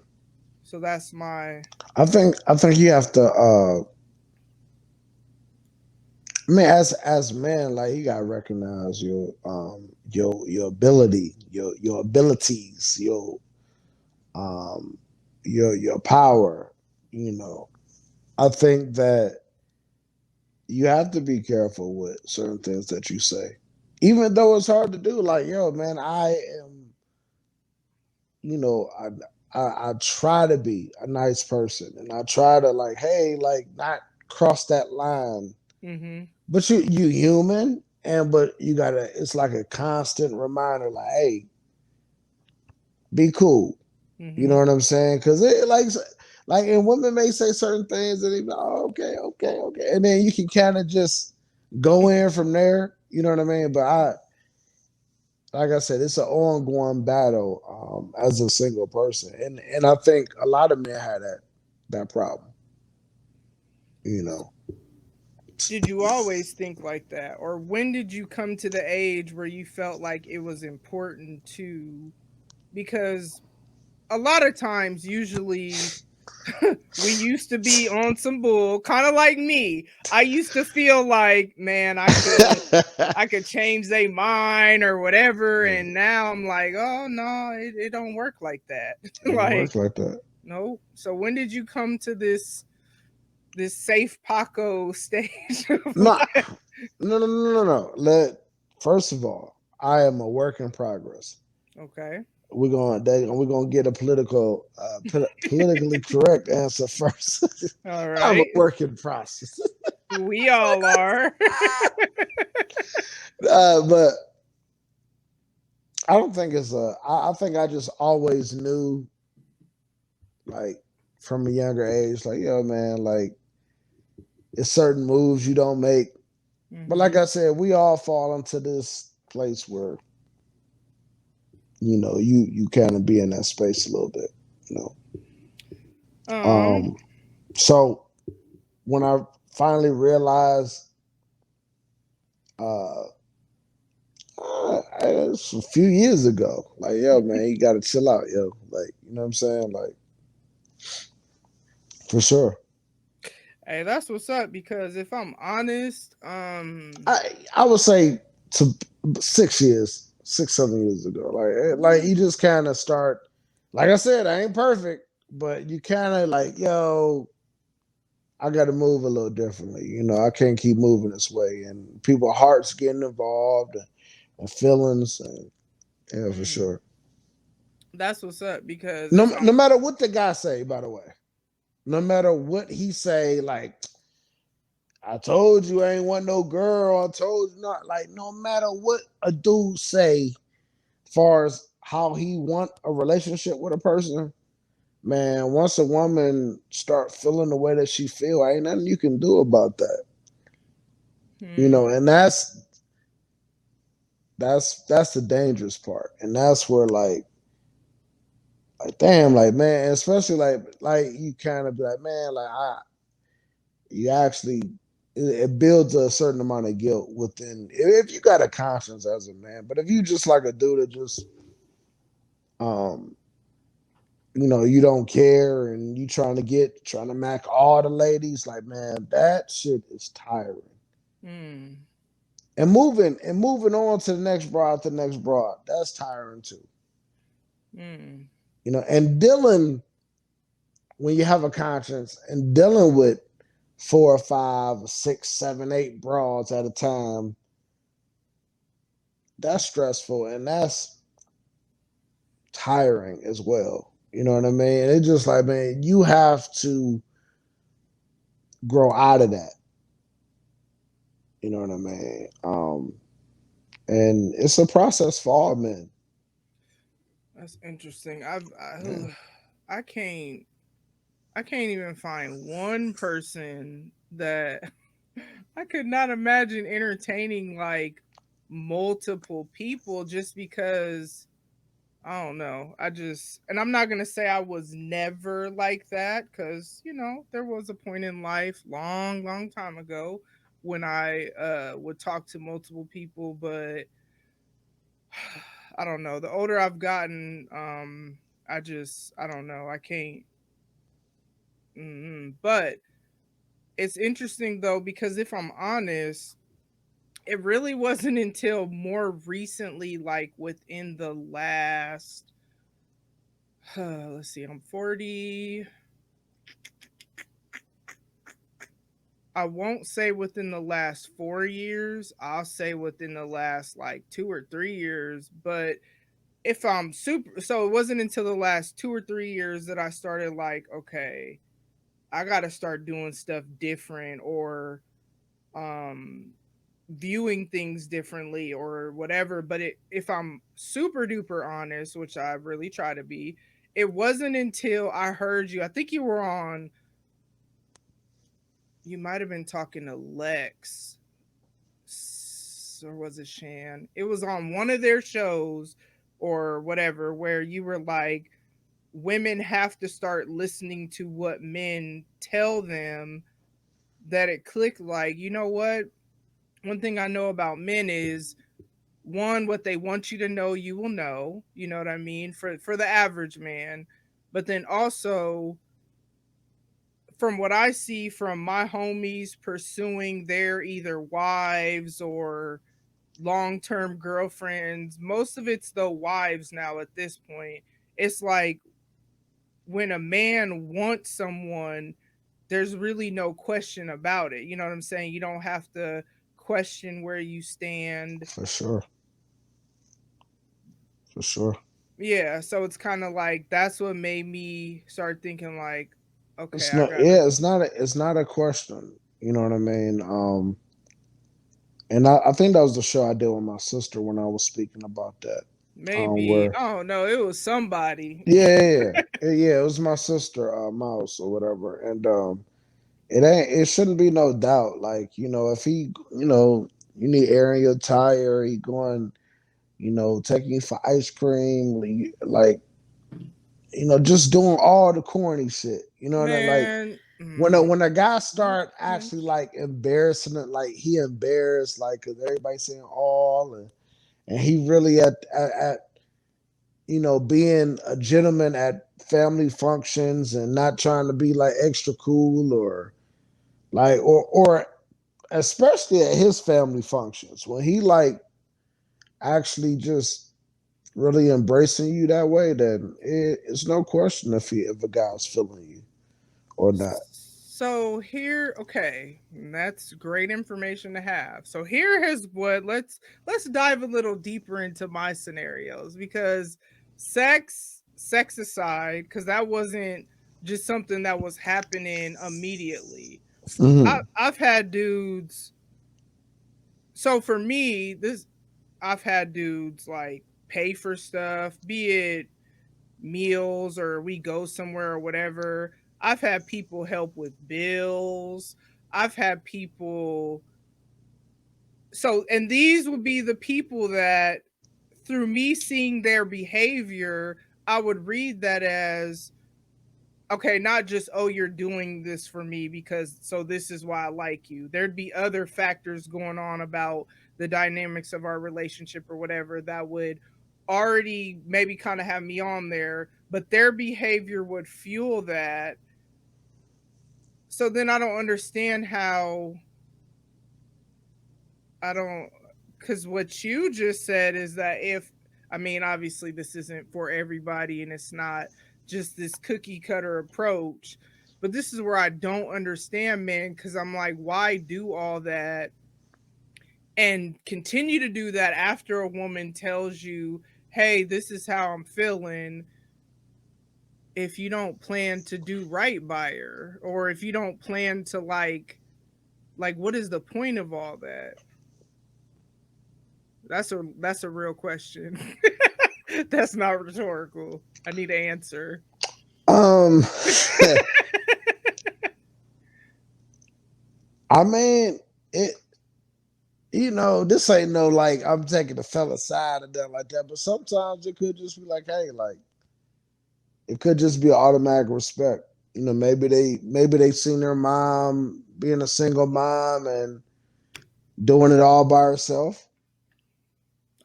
Speaker 3: So that's my.
Speaker 4: I think you have to I mean, as man, like you gotta recognize your ability, your abilities, um your power. You know, I think that you have to be careful with certain things that you say, even though it's hard to do. Like, yo, man, I am, you know, I try to be a nice person, and I try to like, hey, like not cross that line.
Speaker 3: Mm-hmm.
Speaker 4: But you human, and but you gotta. It's like a constant reminder, like, hey, be cool. You
Speaker 3: Mm-hmm.
Speaker 4: know what I'm saying? Because it like, and women may say certain things, and they be like, oh, okay, and then you can kind of just go in from there. You know what I mean? But like I said, it's an ongoing battle as a single person, and I think a lot of men have that problem. You know.
Speaker 3: Did you always think like that, or when did you come to the age where you felt like it was important to? Because a lot of times, usually, we used to be on some bull, kind of like me. I used to feel like, man, I could change their mind or whatever,
Speaker 4: Yeah,
Speaker 3: and now I'm like, oh no, it don't work like that.
Speaker 4: it don't
Speaker 3: Like,
Speaker 4: work like that.
Speaker 3: no. So when did you come to this safe Paco stage of
Speaker 4: No,
Speaker 3: life?
Speaker 4: no. First of all, I am a work in progress.
Speaker 3: Okay.
Speaker 4: We're gonna get a politically correct answer first.
Speaker 3: All
Speaker 4: I'm a
Speaker 3: right.
Speaker 4: work in process.
Speaker 3: We all are.
Speaker 4: But I don't think it's I think I just always knew, like from a younger age, like, yo, man, like it's certain moves you don't make. But like
Speaker 3: Hmm.
Speaker 4: I said, we all fall into this place where, you kind of be in that space a little bit, you know.
Speaker 3: Um.
Speaker 4: Um, so when I finally realized, uh, it's a few years ago, like, yo, man, you got to chill out, yo. Like, you know what I'm saying? Like, for sure.
Speaker 3: Hey, that's what's up. Because if I'm honest,
Speaker 4: I would say to 6 years, 6, 7 years ago, like you just kind of start. Like I said, I ain't perfect, but you kind of like, yo, I got to move a little differently. You know, I can't keep moving this way, and people hearts getting involved, and feelings, and yeah, for
Speaker 3: mm,
Speaker 4: sure.
Speaker 3: that's what's up. Because
Speaker 4: No,
Speaker 3: if
Speaker 4: no
Speaker 3: I'm
Speaker 4: matter what the guy say, by the way, no matter what he say, like, I told you I ain't want no girl. I told you not. Like, no matter what a dude say, far as how he want a relationship with a person, man, once a woman start feeling the way that she feel, ain't nothing you can do about that. You
Speaker 3: hmm,
Speaker 4: know, and that's the dangerous part. And that's where like damn, like man, especially like you kind of be like, man, like you actually it builds a certain amount of guilt within if you got a conscience as a man. But if you just like a dude that just um you don't care and you trying to mac all the ladies, like man, that shit is tiring.
Speaker 3: hmm,
Speaker 4: And moving on to the next broad, that's tiring too.
Speaker 3: hmm,
Speaker 4: And dealing when you have a conscience and dealing with 4 or 5 or 6, 7, 8 broads at a time, that's stressful and that's tiring as well. You know what I mean? It's just like, man, you have to grow out of that. You know what I mean? And it's a process for all men.
Speaker 3: that's interesting.
Speaker 4: Yeah.
Speaker 3: I can't I can't even find one person that I could not imagine entertaining like multiple people just because I don't know. And I'm not going to say I was never like that cuz there was a point in life long long time ago when I would talk to multiple people, but I don't know. The older I've gotten, I don't know. I can't. But it's interesting though, because if I'm honest, it really wasn't until more recently, like within the last, let's see, I'm 40. I won't say within the last 4 years. I'll say within the last like 2 or 3 years. But if I'm super, so it wasn't until the last 2 or 3 years that I started like, okay, I got to start doing stuff different, or um viewing things differently or whatever. But if I'm super duper honest, which I really try to be, it wasn't until I heard you. I think you were on. You might have been talking to Lex, or was it Shan? It was on one of their shows or whatever, where you were like, women have to start listening to what men tell them. That it clicked like, you know what? One thing I know about men is, one, what they want you to know, you will know. You know what I mean? For the average man. But then also, from what I see from my homies pursuing their either wives or long-term girlfriends, most of it's the wives now at this point. It's like, when a man wants someone, there's really no question about it. You know what I'm saying? You don't have to question where you stand.
Speaker 4: For sure. For sure.
Speaker 3: Yeah, so it's kind of like, that's what made me start thinking like, okay,
Speaker 4: It's
Speaker 3: I
Speaker 4: not.
Speaker 3: gotta.
Speaker 4: Yeah, it's not a question. You know what I mean? And I think that was the show I did with my sister when I was speaking about that.
Speaker 3: Maybe,
Speaker 4: Where
Speaker 3: oh no, it was somebody.
Speaker 4: yeah, it was my sister, Mouse or whatever, and it shouldn't be no doubt. Like, if he, you need air in your tire, he going, taking you for ice cream, like, just doing all the corny shit. You know what I mean? Like,
Speaker 3: Man,
Speaker 4: when a guy start actually like embarrassing it, like he embarrassed, like, because everybody's saying all, and he really at being a gentleman at family functions and not trying to be like extra cool, or like, or especially at his family functions, when he like actually just really embracing you that way, then it's no question if a guy's feeling you or not.
Speaker 3: so here, okay, that's great information to have. So here is what, let's dive a little deeper into my scenarios, because sex aside, because that wasn't just something that was happening immediately.
Speaker 4: Hmm.
Speaker 3: I've had dudes. So for me, this I've had dudes like pay for stuff, be it meals or we go somewhere or whatever. I've had people help with bills. I've had people. So, and these would be the people that, through me seeing their behavior, I would read that as, okay, not just, oh, you're doing this for me because, so this is why I like you. There'd be other factors going on about the dynamics of our relationship or whatever that would already maybe kind of have me on there, but their behavior would fuel that. So then I don't understand how, I don't, because what you just said is that if, I mean, obviously this isn't for everybody and it's not just this cookie cutter approach, but this is where I don't understand, man, because I'm like, why do all that and continue to do that after a woman tells you, hey, this is how I'm feeling, if you don't plan to do right by her, or if you don't plan to like what is the point of all that? That's a real question. That's not rhetorical. I need an answer.
Speaker 4: Um, I mean, it. This ain't no like I'm taking the fella side and that like that, but sometimes it could just be like, hey, like it could just be automatic respect. Maybe they seen their mom being a single mom and doing it all by herself.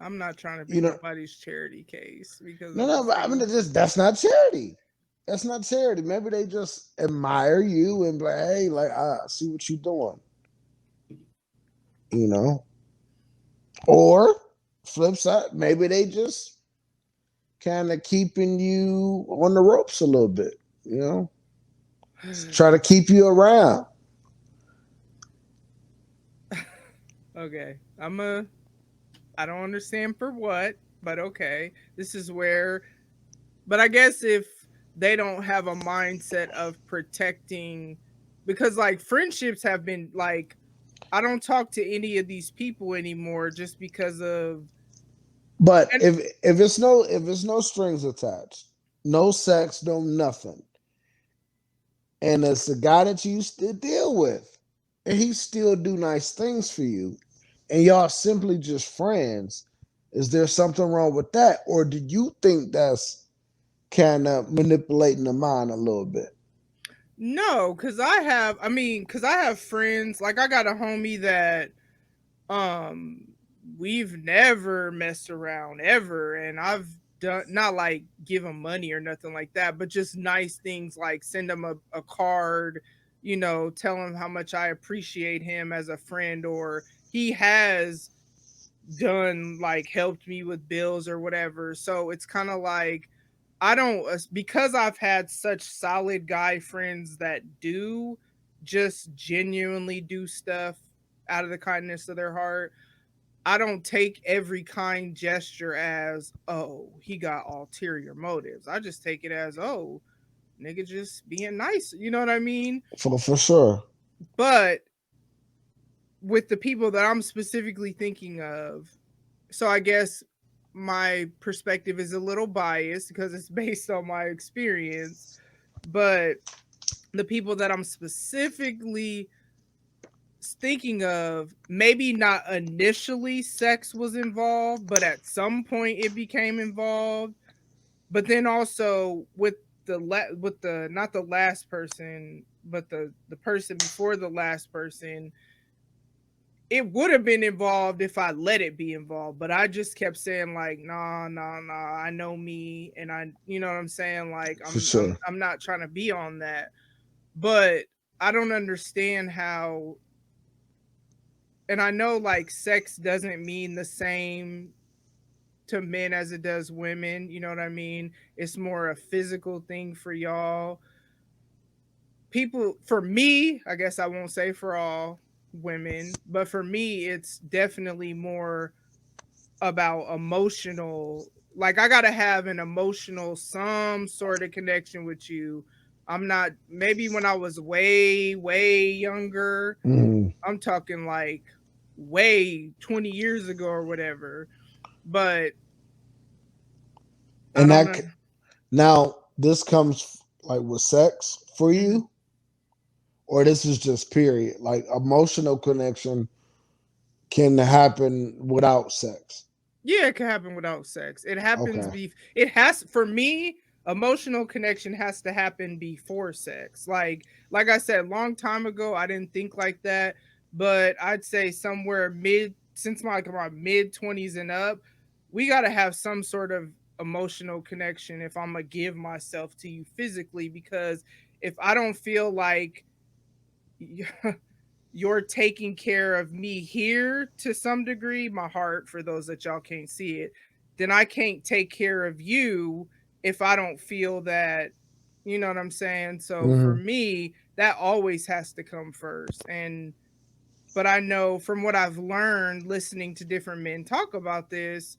Speaker 3: I'm not trying to be
Speaker 4: You know,
Speaker 3: nobody's charity case because
Speaker 4: no,
Speaker 3: I'm a
Speaker 4: no, but I mean,
Speaker 3: single.
Speaker 4: that's not charity. That's not charity. Maybe they just admire you and be like, hey, like I see what you're doing. You know? Or flip side, maybe they just kind of keeping you on the ropes a little bit, you know? Try to keep you around.
Speaker 3: Okay. I don't understand for what, but okay. This is where, but I guess if they don't have a mindset of protecting, because like friendships have been like, I don't talk to any of these people anymore just because of,
Speaker 4: But
Speaker 3: and
Speaker 4: if it's no strings attached, no sex, no nothing, and it's the guy that you used to deal with, and he still do nice things for you, and y'all simply just friends, is there something wrong with that? Or do you think that's kind of manipulating the mind a little bit?
Speaker 3: no, because I have friends, like I got a homie that, um, we've never messed around ever, and I've done not like give him money or nothing like that, but just nice things like send him a card, tell him how much I appreciate him as a friend, or he has done like helped me with bills or whatever. So it's kind of like I don't, because I've had such solid guy friends that do just genuinely do stuff out of the kindness of their heart. I don't take every kind gesture as, oh, he got ulterior motives. I just take it as, oh, nigga just being nice. You know what I mean?
Speaker 4: For sure.
Speaker 3: But with the people that I'm specifically thinking of, so I guess my perspective is a little biased because it's based on my experience, but the people that I'm specifically thinking of, maybe not initially sex was involved, but at some point it became involved. But then also with the not the last person, but the person before the last person, it would have been involved if I let it be involved, but I just kept saying like, nah, nah, nah, I know me, and you know what I'm saying, like
Speaker 4: For sure.
Speaker 3: I'm not trying to be on that, but I don't understand how, and I know like sex doesn't mean the same to men as it does women, you know what I mean? It's more a physical thing for y'all. People, for me, I guess I won't say for all women, but for me, it's definitely more about emotional. Like I gotta have an emotional, some sort of connection with you. I'm not, maybe when I was way, way younger,
Speaker 4: Mm.
Speaker 3: I'm talking like way 20 years ago or whatever. But I
Speaker 4: And
Speaker 3: don't know.
Speaker 4: now this comes like with sex for
Speaker 3: Mhm.
Speaker 4: you, or this is just period. Like emotional connection can happen without sex.
Speaker 3: Yeah, it can happen without sex. It happens
Speaker 4: Okay.
Speaker 3: it has, for me, emotional connection has to happen before sex. Like I said, long time ago I didn't think like that, but I'd say somewhere mid, since my mid 20s and up, we got to have some sort of emotional connection if I'm going to give myself to you physically, because if I don't feel like you're taking care of me here to some degree, my heart, for those that y'all can't see it, then I can't take care of you if I don't feel that, you know what I'm saying? So for
Speaker 4: Hmm.
Speaker 3: me, that always has to come first. And, but I know from what I've learned listening to different men talk about this,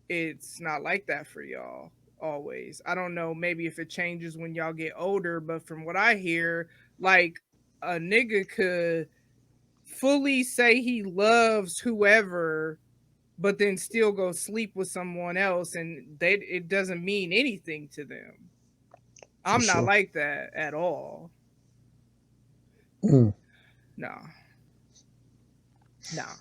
Speaker 3: it's not like that for y'all always. I don't know, maybe if it changes when y'all get older, but from what I hear, like a nigga could fully say he loves whoever, but then still go sleep with someone else, and it doesn't mean anything to them.
Speaker 4: For
Speaker 3: I'm not
Speaker 4: sure.
Speaker 3: like that at all.
Speaker 4: Mm.
Speaker 3: Nah, nah.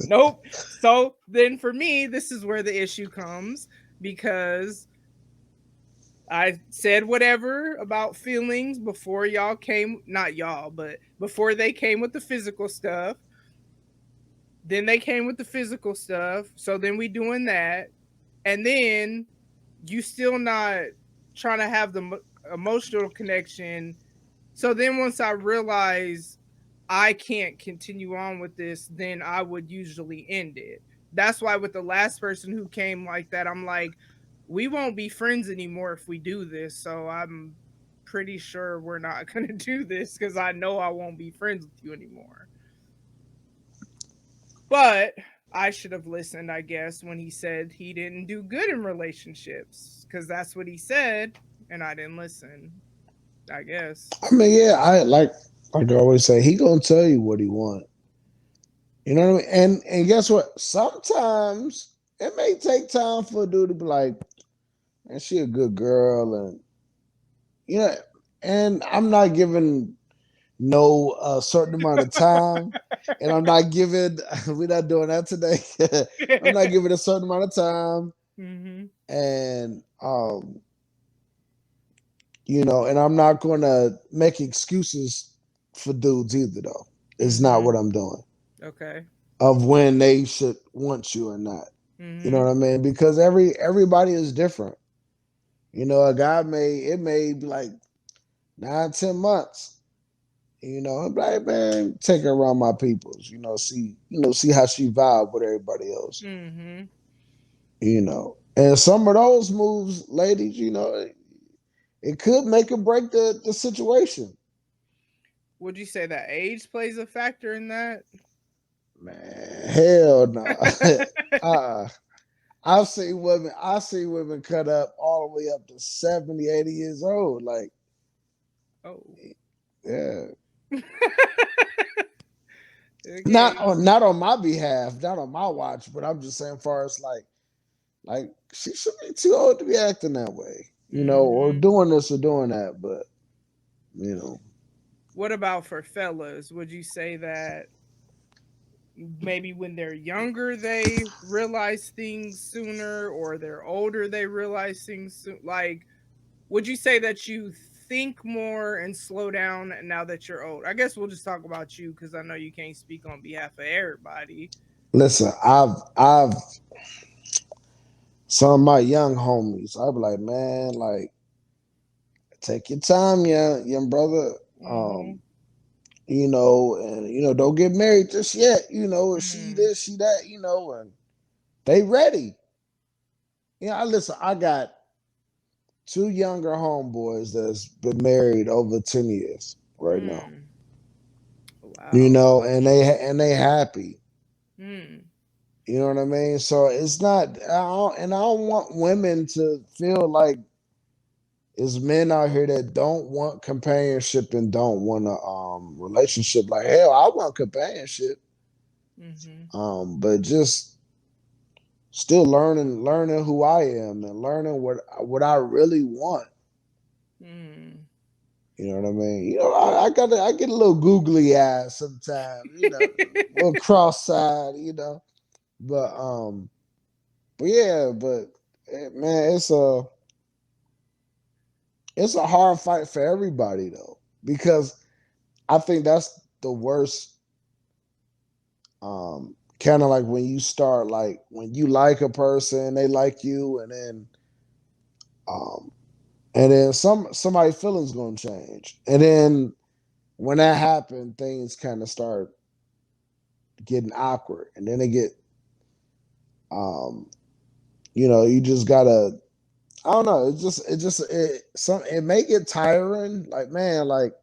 Speaker 3: Nope. So then for me, this is where the issue comes, because I said whatever about feelings before y'all came, not y'all, but before they came with the physical stuff. Then they came with the physical stuff. So then we doing that. And then you still not trying to have the emotional connection. So then once I realize I can't continue on with this, then I would usually end it. That's why with the last person who came like that, I'm like, we won't be friends anymore if we do this. So I'm pretty sure we're not going to do this because I know I won't be friends with you anymore. But I should have listened, I guess, when he said he didn't do good in relationships because that's what he said, and I didn't listen, I guess.
Speaker 4: I mean, yeah, I like I always say, he gonna tell you what he want. You know what I mean? And guess what? Sometimes it may take time for a dude to be like, and she a good girl, and you know, and I'm not giving no certain amount of time, and I'm not giving. We're not doing that today. I'm not giving a certain amount of time,
Speaker 3: Mm-hmm.
Speaker 4: and you know, and I'm not going to make excuses for dudes either. Though it's not
Speaker 3: Mm-hmm.
Speaker 4: what I'm doing
Speaker 3: Okay.
Speaker 4: of when they should want you or not. You know
Speaker 3: Mm-hmm.
Speaker 4: what I mean? Because everybody is different. You know, a guy may be like 9, 10 months. You know, I'm like, man, take her around my peoples. See how she vibe with everybody else.
Speaker 3: Mm-hmm.
Speaker 4: You know, and some of those moves, ladies, it could make or break the situation.
Speaker 3: Would you say that age plays a factor in that?
Speaker 4: Man, hell no. uh, I've seen women cut up all the way up to 70, 80 years old. Like,
Speaker 3: Oh.
Speaker 4: yeah.
Speaker 3: Okay.
Speaker 4: Not on my behalf, not on my watch, but I'm just saying far as like she should be too old to be acting that way, or
Speaker 3: Mm-hmm.
Speaker 4: doing this or doing that, but you know.
Speaker 3: What about for fellas? Would you say that maybe when they're younger they realize things sooner, or they're older they realize things like, would you say that you think more and slow down now that you're old? I guess we'll just talk about you because I know you can't speak on behalf of everybody.
Speaker 4: Listen, I've some of my young homies, I'd be like, man, like, take your time, young brother.
Speaker 3: Mm-hmm.
Speaker 4: Um, and don't get married just yet, she
Speaker 3: Mm-hmm.
Speaker 4: this, she that, and they ready. I got two younger homeboys that's been married over 10 years right now.
Speaker 3: Mm. Wow.
Speaker 4: And they happy.
Speaker 3: Mm.
Speaker 4: You know what I mean? So it's not, I don't want women to feel like it's men out here that don't want companionship and don't want a relationship. Like, hell, I want companionship.
Speaker 3: Mm-hmm.
Speaker 4: But just still learning who I am and learning what I really want.
Speaker 3: Mm.
Speaker 4: You know what I mean? I get a little googly eyes sometimes, a little cross-eyed, But man, it's a hard fight for everybody though, because I think that's the worst. Kind of like when you start, like when you like a person, they like you, um, and then somebody's feelings gonna change, and then when that happens, things kind of start getting awkward, and then they get, um, you just gotta. I don't know. It may get tiring. Like, man, like,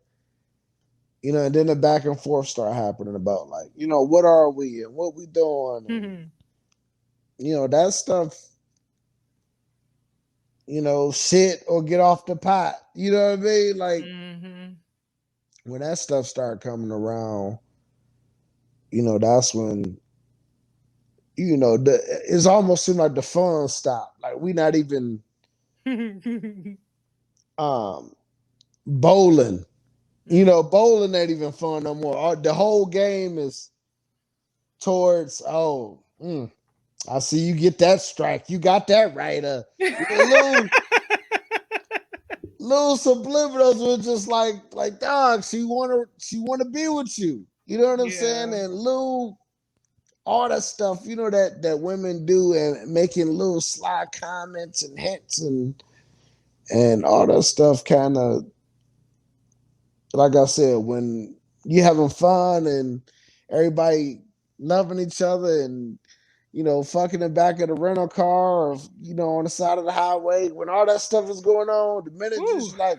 Speaker 4: and then the back and forth start happening about, like, what are we and what we doing, and
Speaker 3: Mm-hmm.
Speaker 4: that stuff. Shit or get off the pot. You know what I mean? Like,
Speaker 3: Mm-hmm.
Speaker 4: when that stuff start coming around, that's when it's almost seemed like the fun stopped. Like, we not even um bowling. Bowling ain't even fun no more. The whole game is towards, I see you get that strike. You got that right. Little subliminals were just like, dog, she wanna be with you. You know what I'm saying?
Speaker 3: Yeah.
Speaker 4: And Lou, all that stuff, you know, that women do, and making little sly comments and hints and all that stuff, kind of, like I said, when you having fun and everybody loving each other and, you know, fucking in the back of the rental car, or, you know, on the side of the highway, when all that stuff is going on, the minute
Speaker 3: Woo.
Speaker 4: just like,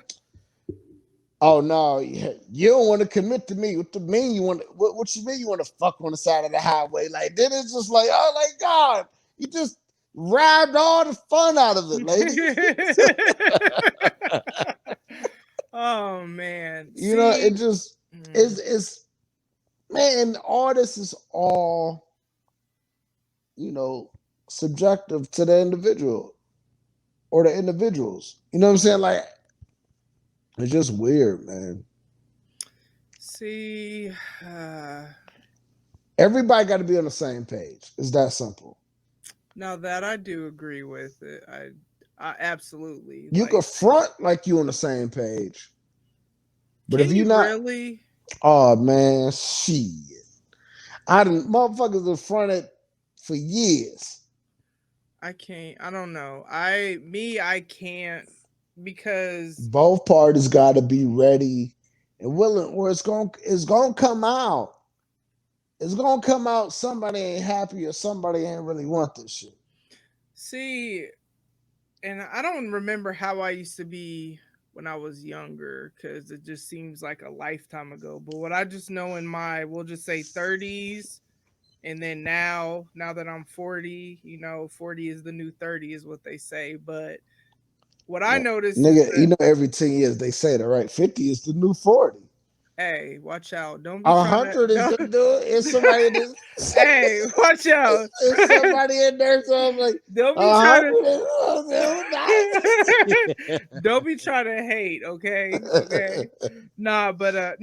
Speaker 4: oh no, you don't want to commit to me. What do you mean you want? What you mean you want to fuck on the side of the highway? Like, then it's just like, oh my god, you just robbed all the fun out of it, lady.
Speaker 3: Oh man,
Speaker 4: You know, it just it's man, all this is all, you know, subjective to the individual or the individuals. You know what I'm saying? Like, it's just weird, man.
Speaker 3: See,
Speaker 4: Everybody got to be on the same page. It's that simple.
Speaker 3: now that I do agree with it, I absolutely.
Speaker 4: You
Speaker 3: like,
Speaker 4: could front like you on the same page, but if
Speaker 3: can
Speaker 4: you
Speaker 3: you
Speaker 4: not,
Speaker 3: really?
Speaker 4: oh man, shit. I didn't motherfuckers have fronted for years.
Speaker 3: I can't. I don't know. I can't, because
Speaker 4: Both parties got to be ready and willing, or it's gonna come out. It's gonna come out. Somebody ain't happy, or somebody ain't really want this shit.
Speaker 3: see, and I don't remember how I used to be when I was younger, because it just seems like a lifetime ago. But what I just know in my, we'll just say 30s, and then now that I'm 40, 40 is the new 30 is what they say. But what I noticed is
Speaker 4: Nigga, you
Speaker 3: that,
Speaker 4: know, every 10 years they say that, right? 50 is the new 40.
Speaker 3: hey, watch out. Don't be trying to
Speaker 4: 100 is the new, is somebody in this.
Speaker 3: hey, watch out.
Speaker 4: Is somebody in there? So I'm like,
Speaker 3: Don't be trying to
Speaker 4: 100.
Speaker 3: don't be trying to hate, okay? Okay. Nah, but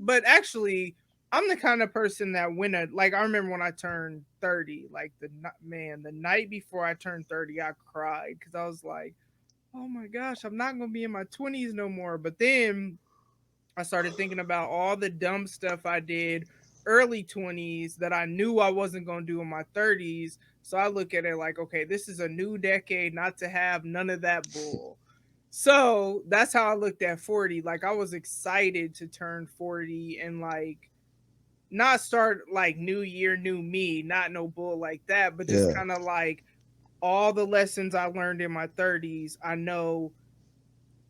Speaker 3: but actually I'm the kind of person that like, I remember when I turned 30, like the night before I turned 30, I cried because I was like, oh my gosh, I'm not gonna be in my 20s no more. But then I started thinking about all the dumb stuff I did early 20s that I knew I wasn't going to do in my 30s. So I look at it like, okay, this is a new decade not to have none of that bull. So that's how I looked at 40. Like, I was excited to turn 40 and, like, not start like new year, new me, not no bull like that, but just
Speaker 4: Yeah.
Speaker 3: kind of like all the lessons I learned in my 30s. I know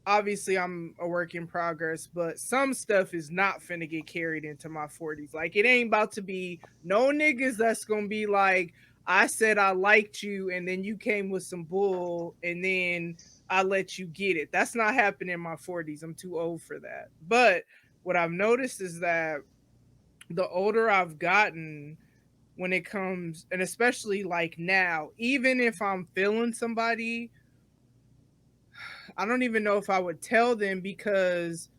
Speaker 3: obviously I'm a work in progress, but some stuff is not finna get carried into my 40s. Like, it ain't about to be no niggas that's gonna be like, I said I liked you and then you came with some bull and then I let you get it. That's not happening in my 40s. I'm too old for that. But what I've noticed is that the older I've gotten, when it comes, and especially like now, even if I'm feeling somebody, I don't even know if I would tell them, because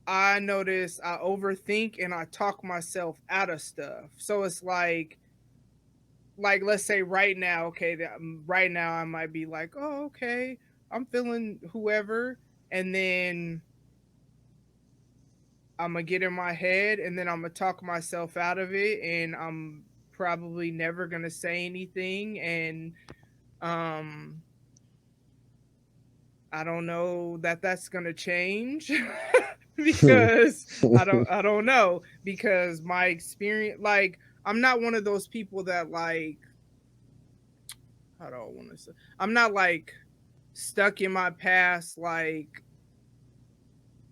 Speaker 3: I notice I overthink and I talk myself out of stuff. So it's like let's say right now, okay, right now I might be like, oh, okay, I'm feeling whoever, and then I'm gonna get in my head, and then I'm gonna talk myself out of it, and I'm probably never gonna say anything, and um I don't know that that's gonna change because I don't know, because my experience, like, I'm not one of those people that, like, how do I want to say, I'm not like stuck in my past, like,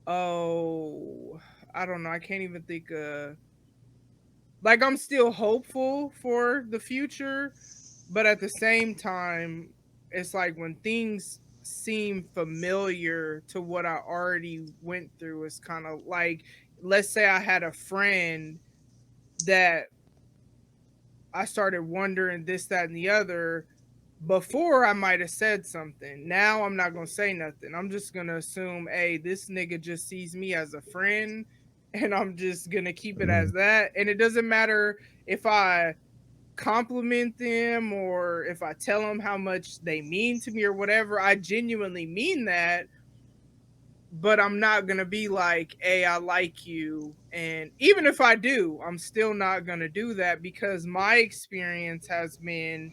Speaker 3: oh, I don't know, I can't even think like, I'm still hopeful for the future, but at the same time, it's like when things seem familiar to what I already went through, it's kind of like, let's say I had a friend that I started wondering this, that, and the other. Before, I might have said something. Now I'm not gonna say nothing. I'm just gonna assume, hey, this nigga just sees me as a friend, and I'm just gonna keep it as that. And it doesn't matter if I compliment them or if I tell them how much they mean to me or whatever. I genuinely mean that. but I'm not gonna be like, hey, I like you. And even if I do, I'm still not gonna do that because my experience has been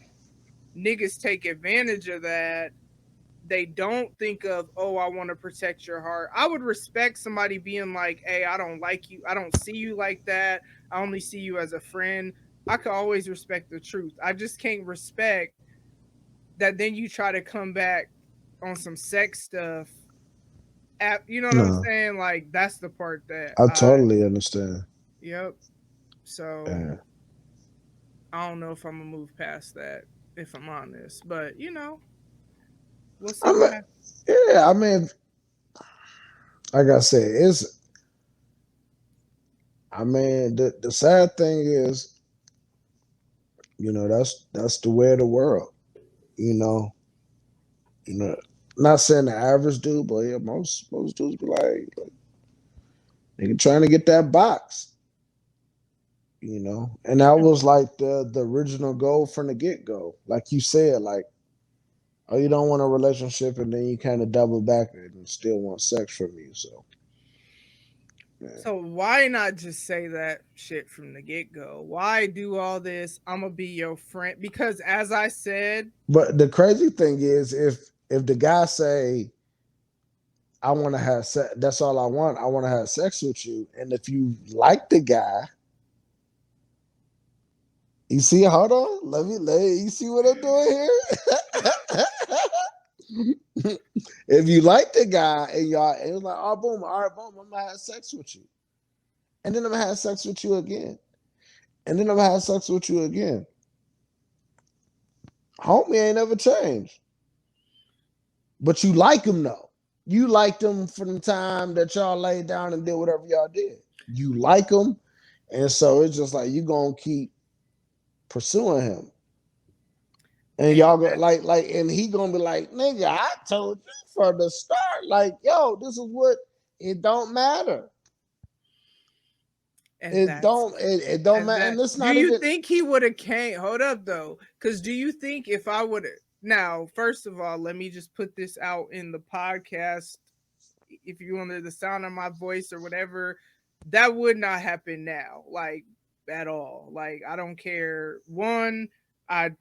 Speaker 3: niggas take advantage of that. They don't think of, oh, I want to protect your heart. I would respect somebody being like, hey, I don't like you. I don't see you like that. I only see you as a friend. I could always respect the truth. I just can't respect that then you try to come back on some sex stuff. You know what I'm
Speaker 4: No,
Speaker 3: saying? Like, that's the part that
Speaker 4: I totally understand.
Speaker 3: yep. So
Speaker 4: Yeah.
Speaker 3: I don't know if I'm gonna move past that, if I'm honest. But we'll see
Speaker 4: I
Speaker 3: what
Speaker 4: mean,
Speaker 3: happens.
Speaker 4: yeah, I mean, like I said, I mean, the sad thing is, that's the way of the world. You know, you know, not saying the average dude, but yeah, most dudes be like nigga trying to get that box. And that was like the original goal from the get go. Like you said, like, oh, you don't want a relationship, and then you kind of double back and still want sex from you. So, yeah.
Speaker 3: So why not just say that shit from the get go? Why do all this? I'm gonna be your friend because, as I said,
Speaker 4: But the crazy thing is, if the guy say, "I want to have sex," that's all I want. I want to have sex with you, and if you like the guy, you see, hold on, you see what I'm doing here? If you like the guy and y'all, and it's like, oh, boom, all right, boom, I'm gonna have sex with you, and then I'm gonna have sex with you again, and then I'm gonna have sex with you again. Homie ain't never changed, but you like him though. You liked him from the time that y'all laid down and did whatever y'all did. You like him, and so it's just like you gonna keep pursuing him, and
Speaker 3: and
Speaker 4: y'all go and he gonna be like, nigga, I told you from the start, like, yo, this is what it don't matter.
Speaker 3: and
Speaker 4: It
Speaker 3: that's
Speaker 4: don't it don't matter, and it's
Speaker 3: do
Speaker 4: not
Speaker 3: you
Speaker 4: even.
Speaker 3: think he would have came? Hold up though, because do you think if I would have now? First of all, let me just put this out in the podcast. If you under the sound of my voice or whatever, that would not happen now, like at all. Like I don't care. One, I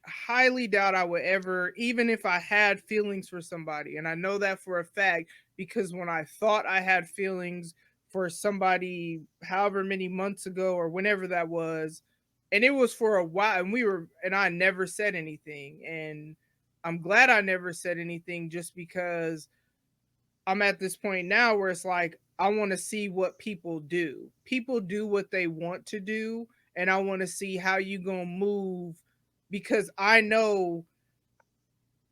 Speaker 3: highly doubt I would ever, even if I had feelings for somebody, and I know that for a fact because when I thought I had feelings for somebody, however many months ago or whenever that was, and it was for a while, and I never said anything, and I'm glad I never said anything just because I'm at this point now where it's like I want to see what people do. People do what they want to do, and I want to see how you gonna move because I know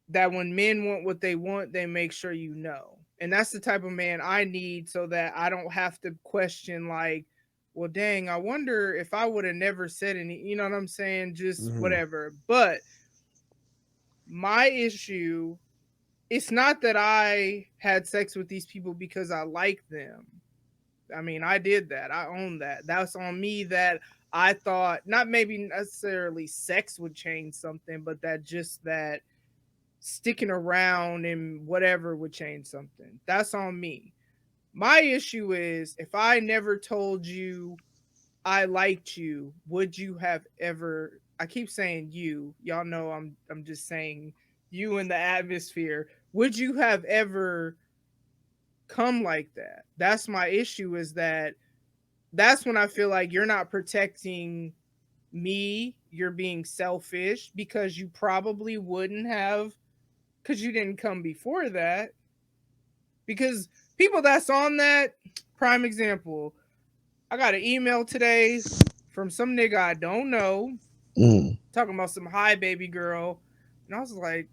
Speaker 3: that when men want what they want, they make sure you know. And that's the type of man I need so that I don't have to question like, well, dang, I wonder if I would have never said any, you know what I'm saying? Just
Speaker 4: Mhm.
Speaker 3: whatever. But my issue, it's not that I had sex with these people because I like them. I mean, I did that. I own that. That's on me that I thought not maybe necessarily sex would change something, but that sticking around and whatever would change something. That's on me. My issue is if I never told you I liked you, would you have ever I keep saying you. Y'all know I'm just saying you in the atmosphere. Would you have ever come like that? That's my issue is that's when I feel like you're not protecting me, you're being selfish because you probably wouldn't have because you didn't come before that. Because people that's on that, prime example, I got an email today from some nigga I don't know
Speaker 4: Mm.
Speaker 3: talking about some hi baby girl. And I was like,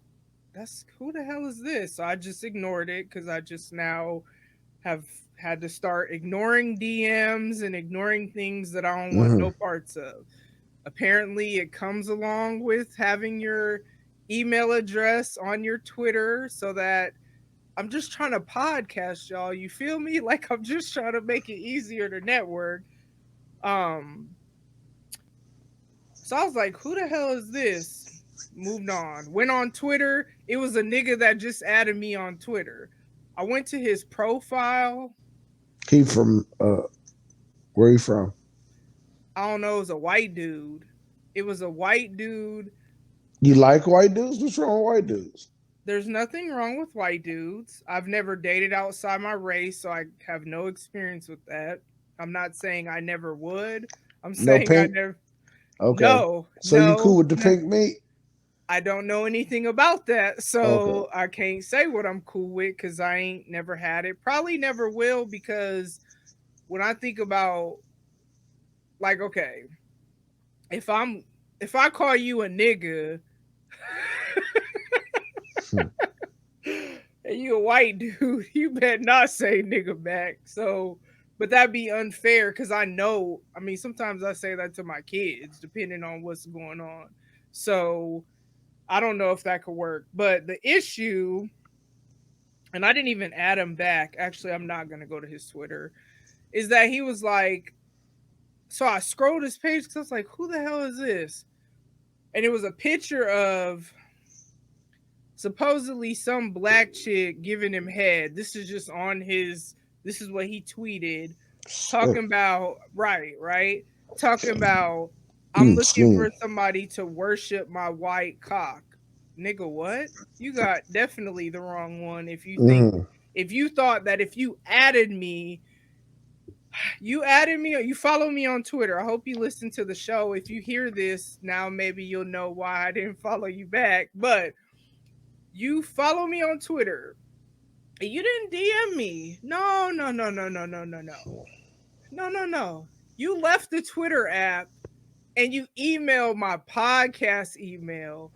Speaker 3: that's who the hell is this? So I just ignored it because I just now have had to start ignoring DMs and ignoring things that I don't want
Speaker 4: Mhm.
Speaker 3: no parts of. Apparently, it comes along with having your email address on your Twitter so that I'm just trying to podcast, y'all. You feel me? Like I'm just trying to make it easier to network. Um, so I was like, who the hell is this? Moved on. Went on Twitter. It was a nigga that just added me on Twitter. I went to his profile.
Speaker 4: He from where he from?
Speaker 3: I don't know, it was a white dude. It was a white dude.
Speaker 4: You like white dudes? What's wrong with white dudes?
Speaker 3: There's nothing wrong with white dudes. I've never dated outside my race, so I have no experience with that. I'm not saying I never would. I'm
Speaker 4: No
Speaker 3: saying I
Speaker 4: pink?
Speaker 3: never.
Speaker 4: Okay.
Speaker 3: No,
Speaker 4: So you cool
Speaker 3: no,
Speaker 4: with the
Speaker 3: no.
Speaker 4: pink meat?
Speaker 3: I don't know anything about that,
Speaker 4: Okay.
Speaker 3: so I can't say what I'm cool with because I ain't never had it. Probably never will because when I think about, like, okay, if I'm if I call you a nigga
Speaker 4: Hmm.
Speaker 3: and you a white dude, you better not say nigga back. So, but that'd be unfair because I know. I mean, sometimes I say that to my kids, depending on what's going on. So I don't know if that could work. But the issue, and I didn't even add him back. Actually, I'm not gonna go to his Twitter. Is that he was like, so I scrolled his page because I was like, who the hell is this? And it was a picture of supposedly some black chick giving him head. This is just on his. This is what he tweeted, talking about right, talking about I'm looking
Speaker 4: Excuse
Speaker 3: for somebody to worship my white cock. Nigga, what? You got definitely the wrong one if you think
Speaker 4: me.
Speaker 3: if you thought that if you added me, you follow me on Twitter. I hope you listen to the show. If you hear this now, maybe you'll know why I didn't follow you back. But you follow me on Twitter. You didn't DM me. No, no, no, no, no, no, no, no. No, no, no. You left the Twitter app and you emailed my podcast email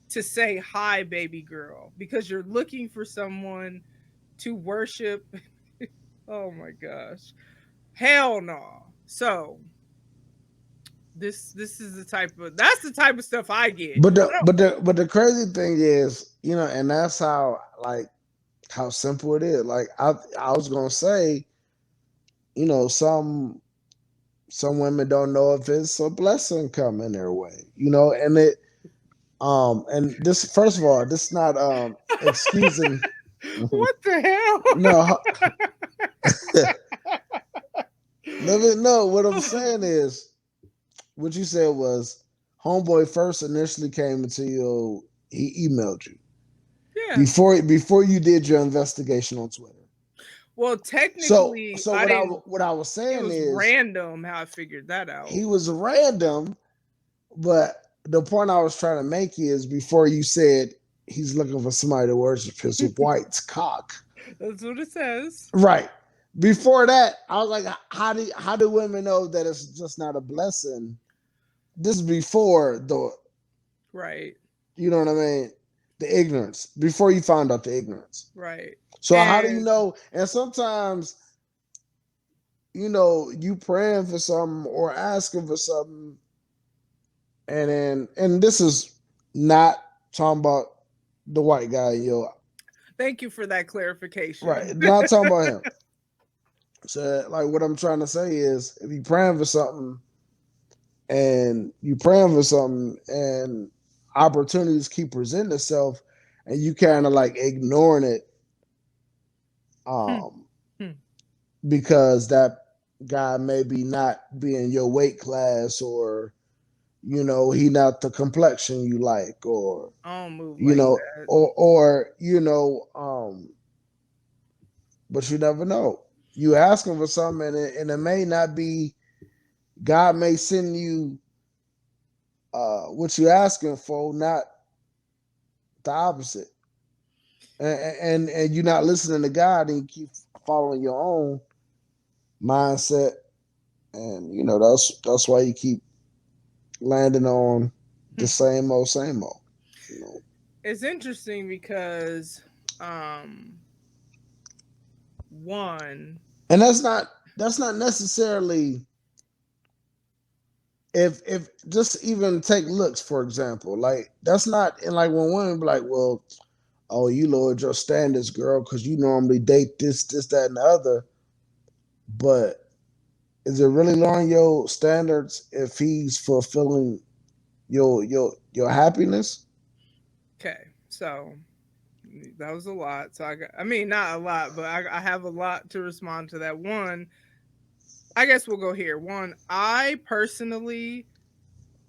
Speaker 3: to say hi, baby girl, because you're looking for someone to worship. Oh my gosh. Hell no. So this is that's the type of stuff I get.
Speaker 4: But
Speaker 3: I don't.
Speaker 4: the crazy thing is, and that's how how simple it is. Like I was gonna say, some women don't know if it's a blessing coming their way, and and this, first of all, this not excusing.
Speaker 3: What the hell?
Speaker 4: No. Let me know. What I'm saying is, what you said was, homeboy first initially came into you. He emailed you
Speaker 3: Yeah.
Speaker 4: before you did your investigation on Twitter.
Speaker 3: Well,
Speaker 4: So
Speaker 3: technically,
Speaker 4: so
Speaker 3: I didn't.
Speaker 4: what I was
Speaker 3: It
Speaker 4: saying
Speaker 3: was
Speaker 4: is,
Speaker 3: random how I figured that out.
Speaker 4: he was random, but the point I was trying to make is, before you said he's looking for somebody to worship his white cock.
Speaker 3: That's what it says.
Speaker 4: Right. Before that, I was like, how do women know that it's just not a blessing? This is before
Speaker 3: Right.
Speaker 4: you know what I mean? The ignorance. Before you found out the ignorance.
Speaker 3: Right.
Speaker 4: So how do you
Speaker 3: And
Speaker 4: know? And sometimes, you praying for something or asking for something, and this is not talking about the white guy,
Speaker 3: thank you for that clarification.
Speaker 4: right? Not talking about him. So, like, what I'm trying to say is, if you praying for something, and opportunities keep presenting itself, and you kind of like ignoring it,
Speaker 3: Hmm.
Speaker 4: um,
Speaker 3: Hmm.
Speaker 4: because that guy maybe not be in your weight class, or he not the complexion you like, or
Speaker 3: I don't move
Speaker 4: you
Speaker 3: like
Speaker 4: know
Speaker 3: that.
Speaker 4: but you never know. You asking for something, and it may not be. God may send you what you asking for, not the opposite. And you're not listening to God, and you keep following your own mindset, and that's why you keep landing on the same old, same old.
Speaker 3: It's interesting because um one
Speaker 4: And that's not necessarily, if just even take looks, for example. Like, that's not, and like, when women be like, well, oh, you lowered your standards, girl, because you normally date this, that, and the other. But is it really lowering your standards if he's fulfilling your happiness?
Speaker 3: okay. So That was a lot. So I mean, not a lot, but I have a lot to respond to that. One, I guess we'll go here. One, I personally,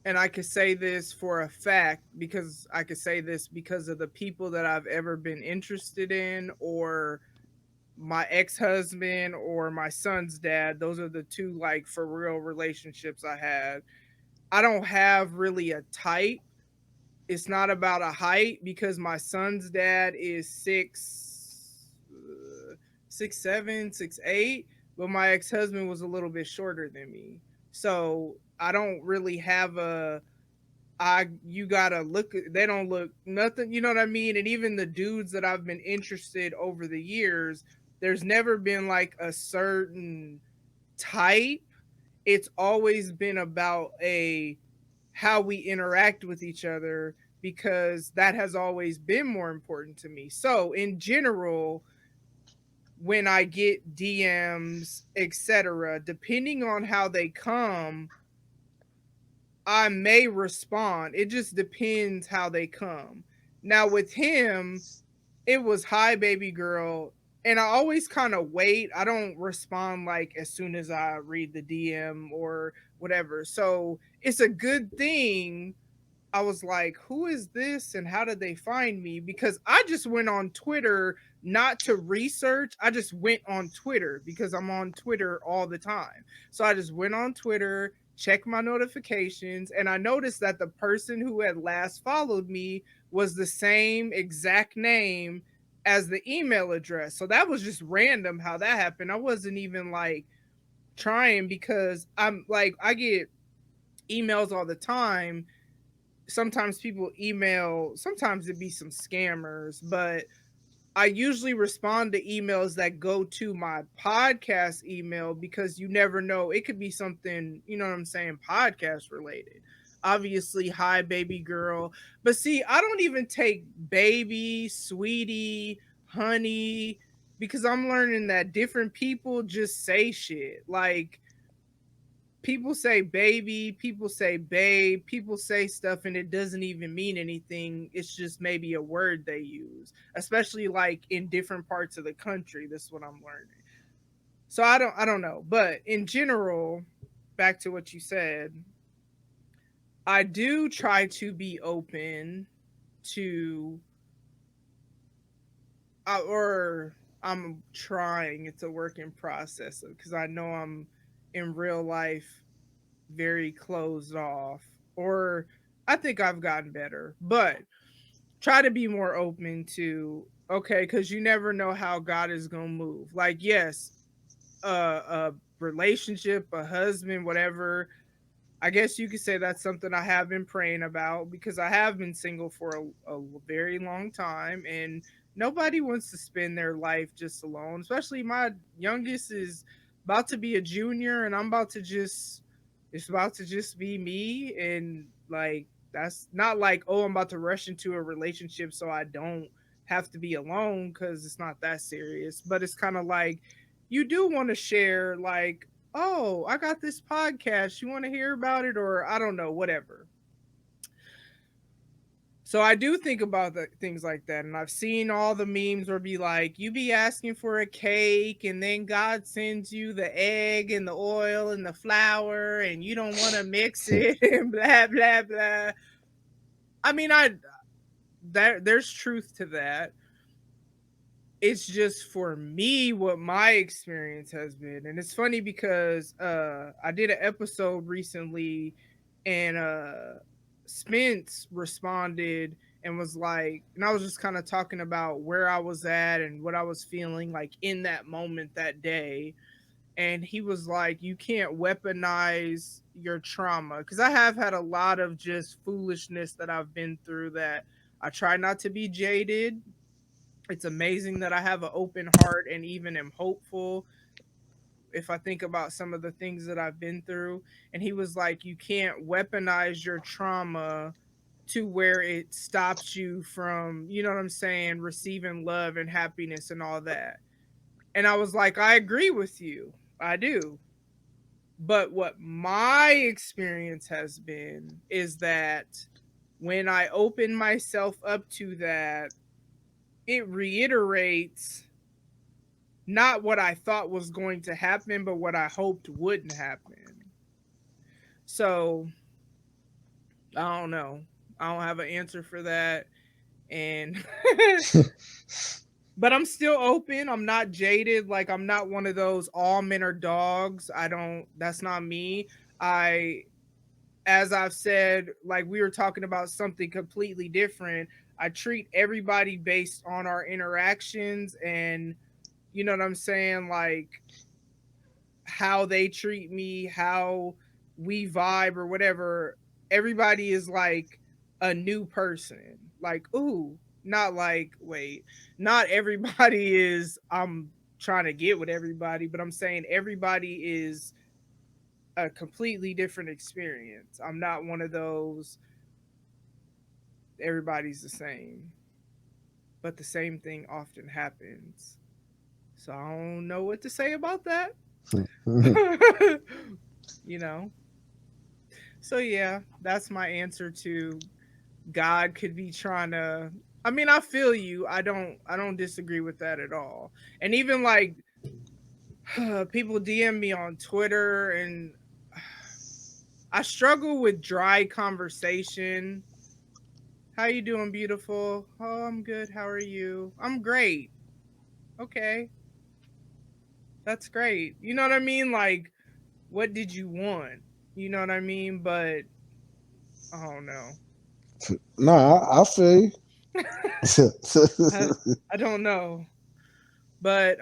Speaker 3: and I could say this for a fact because I could say this because of the people that I've ever been interested in, or my ex-husband or my son's dad. Those are the two like for real relationships I had. I don't have really a type. It's not about a height because my son's dad is 6'7", 6'8", but my ex-husband was a little bit shorter than me. So I don't really have a you gotta look, they don't look nothing, you know what I mean? And even the dudes that I've been interested over the years, there's never been like a certain type. It's always been about a how we interact with each other because that has always been more important to me. So in general, when I get DMs, etc., depending on how they come, I may respond. It just depends how they come. Now with him, it was hi baby girl, and I always kind of wait. I don't respond like as soon as I read the DM or whatever. So it's a good thing I was like, who is this and how did they find me? Because I just went on Twitter not to research. I just went on Twitter because I'm on Twitter all the time. So I just went on Twitter, checked my notifications, and I noticed that the person who had last followed me was the same exact name as the email address. So that was just random how that happened. I wasn't even like trying because I'm like, I get emails all the time. Sometimes people email, sometimes it be some scammers, but I usually respond to emails that go to my podcast email because you never know. It could be something, you know what I'm saying, podcast related. Obviously, hi, baby girl. But see, I don't even take baby, sweetie, honey, because I'm learning that different people just say shit. Like, people say baby, people say babe, people say stuff and it doesn't even mean anything. It's just maybe a word they use, especially like in different parts of the country. This is what I'm learning. So I don't know, but in general, back to what you said, I do try to be open to or I'm trying, it's a work in process because I know I'm in real life very closed off, or I think I've gotten better, but try to be more open to, okay, because you never know how God is gonna move. Like, yes, a relationship, a husband, whatever, I guess you could say that's something I have been praying about because I have been single for a very long time, and nobody wants to spend their life just alone. Especially my youngest is about to be a junior, and I'm about to just it's about to just be me, and like that's not like, oh, I'm about to rush into a relationship so I don't have to be alone because it's not that serious. But it's kind of like you do want to share, like, oh, I got this podcast. You want to hear about it? Or I don't know, whatever. So I do think about things like that. And I've seen all the memes where be like, you be asking for a cake and then God sends you the egg and the oil and the flour and you don't want to mix it and blah, blah, blah. I mean, there's truth to that. It's just for me what my experience has been. And it's funny because I did an episode recently and Spence responded and was like, and I was just kind of talking about where I was at and what I was feeling like in that moment that day. And he was like, you can't weaponize your trauma, because I have had a lot of just foolishness that I've been through that I try not to be jaded. It's amazing that I have an open heart and even am hopeful if I think about some of the things that I've been through. And he was like, you can't weaponize your trauma to where it stops you from, you know what I'm saying, receiving love and happiness and all that. And I was like, I agree with you. I do. But what my experience has been is that when I open myself up to that, it reiterates not what I thought was going to happen, but what I hoped wouldn't happen. So I don't know. I don't have an answer for that. And but I'm still open. I'm not jaded. Like, I'm not one of those all men are dogs. That's not me. As I've said, like, we were talking about something completely different. I treat everybody based on our interactions, and you know what I'm saying? Like, how they treat me, how we vibe or whatever. Everybody is like a new person. Like, ooh, not like, wait, not everybody is I'm trying to get with everybody, but I'm saying everybody is a completely different experience. I'm not one of those everybody's the same. But the same thing often happens. So I don't know what to say about that. You know. So yeah, that's my answer to God could be trying to. I mean, I feel you. I don't disagree with that at all. And even like people DM me on Twitter, and I struggle with dry conversation. How you doing, beautiful? Oh, I'm good. How are you? I'm great. Okay. That's great. You know what I mean? Like, what did you want? You know what I mean? But I don't know.
Speaker 4: No, I feel you.
Speaker 3: I don't know. But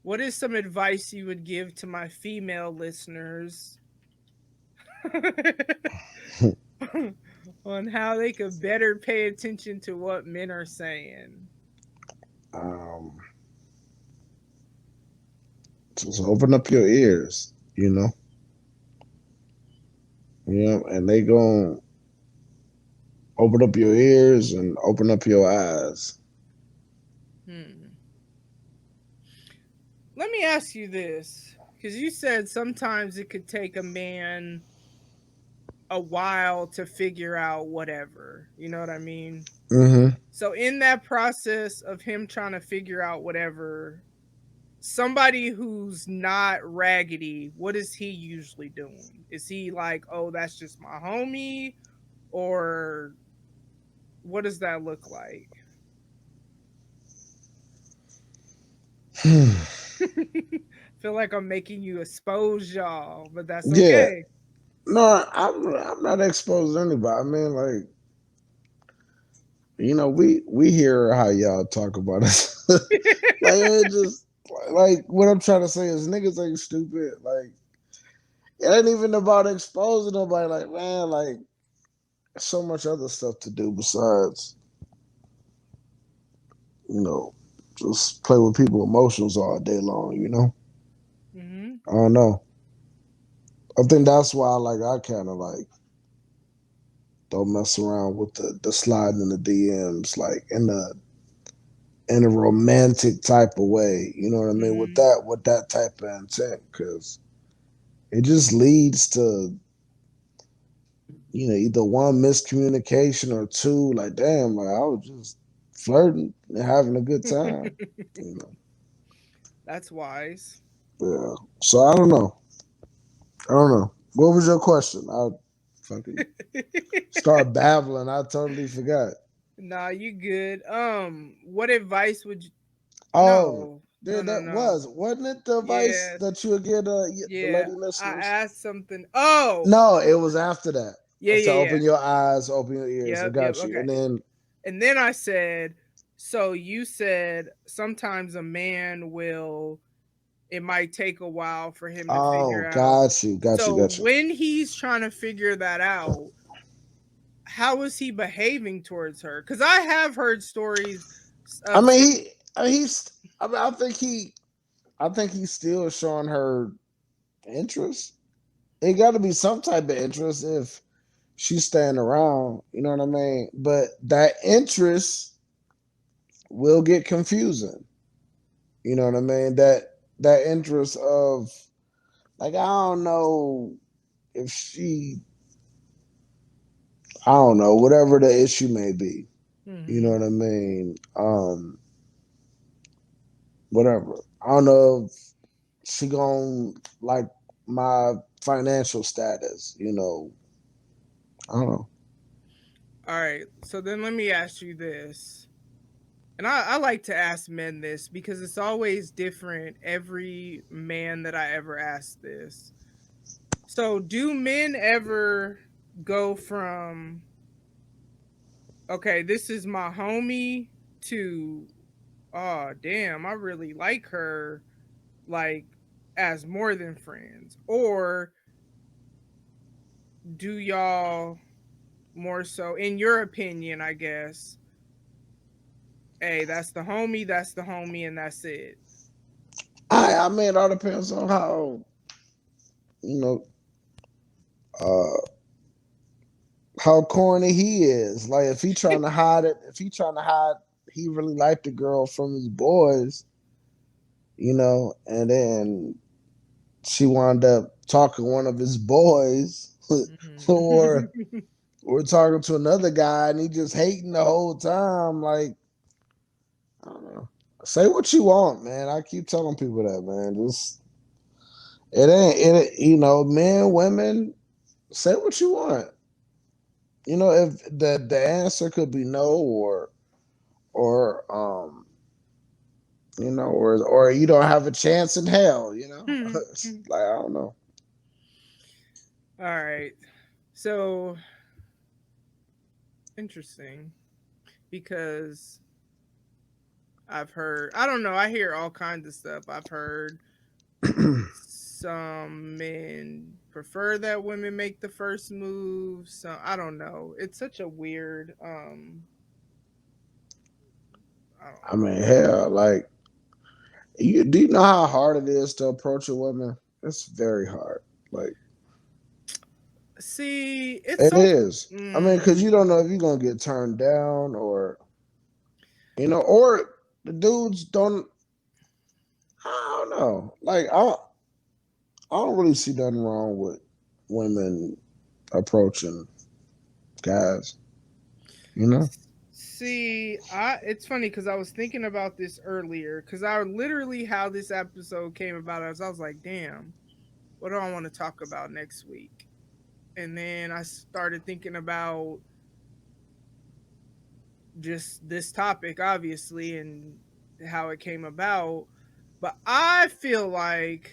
Speaker 3: what is some advice you would give to my female listeners on how they could better pay attention to what men are saying?
Speaker 4: um, just open up your ears, and they gonna open up your ears and open up your eyes.
Speaker 3: Let me ask you this, because you said sometimes it could take a man a while to figure out whatever. You know what I mean?
Speaker 4: Mm-hmm.
Speaker 3: So in that process of him trying to figure out whatever, somebody who's not raggedy, what is he usually doing? Is he like, oh, that's just my homie? Or what does that look like? Feel like I'm making you expose y'all, but that's
Speaker 4: Yeah.
Speaker 3: okay.
Speaker 4: No, I'm not exposing anybody. I mean, like, we hear how y'all talk about us. Like, it just like what I'm trying to say is niggas ain't stupid. Like, it ain't even about exposing nobody. Like, man, like, so much other stuff to do besides, just play with people's emotions all day long.
Speaker 3: Mm-hmm.
Speaker 4: I don't know. I think that's why, like, I kind of like don't mess around with the sliding in the DMs, like in a romantic type of way. You know what I mean? With
Speaker 3: Mm-hmm.
Speaker 4: that type of intent, because it just leads to either one miscommunication or two, like, damn, like I was just flirting and having a good time. You know.
Speaker 3: That's wise.
Speaker 4: Yeah. So I don't know. I don't know. What was your question? I fucking start babbling. I totally forgot.
Speaker 3: Nah, you good. What advice would you?
Speaker 4: Oh,
Speaker 3: No, no,
Speaker 4: there
Speaker 3: no,
Speaker 4: that
Speaker 3: no.
Speaker 4: wasn't it the advice
Speaker 3: Yes,
Speaker 4: that you would get the
Speaker 3: yeah.
Speaker 4: lady
Speaker 3: I
Speaker 4: listeners?
Speaker 3: asked something. Oh,
Speaker 4: No, it was after that.
Speaker 3: yeah,
Speaker 4: To
Speaker 3: yeah, yeah.
Speaker 4: open your eyes, open your ears. I
Speaker 3: Yep, yep.
Speaker 4: got you.
Speaker 3: Okay.
Speaker 4: And then,
Speaker 3: And then I said, so you said sometimes a man will. It might take a while for him to
Speaker 4: oh,
Speaker 3: figure out.
Speaker 4: got you, got you,
Speaker 3: So
Speaker 4: got you.
Speaker 3: when he's trying to figure that out, how is he behaving towards her? Because I have heard stories
Speaker 4: I
Speaker 3: of.
Speaker 4: mean, he's. I mean, I think he's still showing her interest. It got to be some type of interest if she's staying around. You know what I mean? But that interest will get confusing. You know what I mean? That interest of, like, I don't know if she, I don't know, whatever the issue may be. You know what I mean? Whatever. I don't know if she gon' like my financial status, you know. I don't know.
Speaker 3: All right. So then let me ask you this. And I like to ask men this because it's always different every man that I ever ask this. So do men ever go from, okay, this is my homie, to, oh damn, I really like her, like, as more than friends? Or do y'all more so, in your opinion, I guess, hey, that's the homie, and that's it?
Speaker 4: I mean, it all depends on how, you know, uh how corny he is. Like if he trying to hide it, if he trying to hide he really liked the girl from his boys, you know, and then she wound up talking to one of his boys or
Speaker 3: Mhm.
Speaker 4: we're talking to another guy and he just hating the whole time. Like, I don't know. Say what you want, man. I keep telling people that, man. Just it ain't it. You know, men, women, say what you want. You know, if the answer could be no or you know, or you don't have a chance in hell. You know, like I don't know.
Speaker 3: All right. So interesting, because I've heard, I don't know, I hear all kinds of stuff. I've heard some men prefer that women make the first move. So I don't know. It's such a weird I don't
Speaker 4: I mean, hell, like do you know how hard it is to approach a woman? It's very hard. Like
Speaker 3: see, it's
Speaker 4: it
Speaker 3: so
Speaker 4: is. I mean, because you don't know if you're gonna get turned down or you know, or the dudes don't. I don't know. Like I don't really see nothing wrong with women approaching guys. You know.
Speaker 3: see, I it's funny because I was thinking about this earlier, because I literally, how this episode came about, I was like, damn, what do I want to talk about next week? And then I started thinking about just this topic, obviously, and how it came about. But I feel like,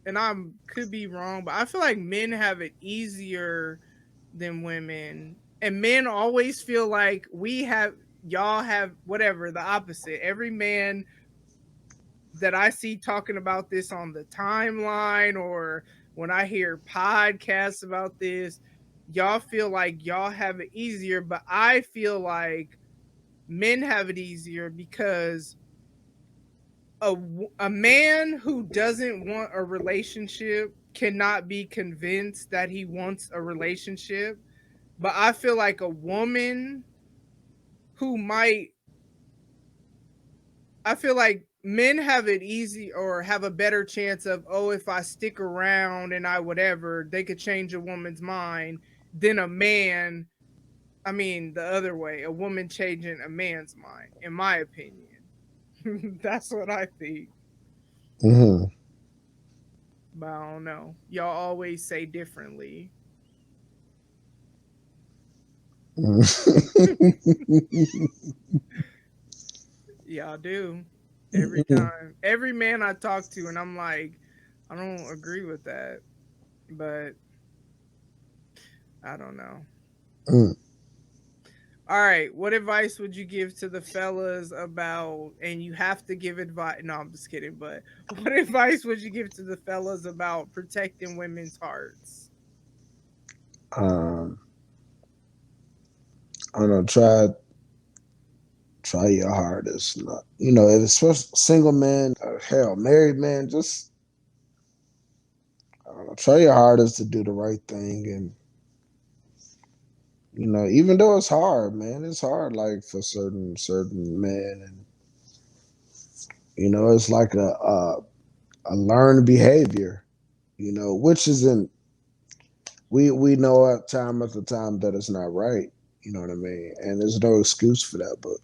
Speaker 3: and I could be wrong, but I feel like men have it easier than women. And men always feel like y'all have whatever, the opposite. Every man that I see talking about this on the timeline, or when I hear podcasts about this, y'all feel like y'all have it easier. But I feel like men have it easier because a man who doesn't want a relationship cannot be convinced that he wants a relationship. But I feel like a woman who might, I feel like men have it easy, or have a better chance of, oh, if I stick around and I whatever, they could change a woman's mind, than a man. I mean, the other way, a woman changing a man's mind, in my opinion. That's what I think.
Speaker 4: Hmm.
Speaker 3: But I don't know. Y'all always say differently. Y'all do. Every time. Every man I talk to, and I'm like, I don't agree with that. But I don't know. All right. What advice would you give to the fellas about, and you have to give advice? No, I'm just kidding. But what advice would you give to the fellas about protecting women's hearts?
Speaker 4: um, I don't know. Try your hardest. Not, you know, if especially single men, hell, married men, just I don't know, try your hardest to do the right thing, and you know, even though it's hard, man, it's hard. Like for certain men, and you know, it's like a learned behavior. You know, which isn't we know at time after time that it's not right. You know what I mean? And there's no excuse for that. But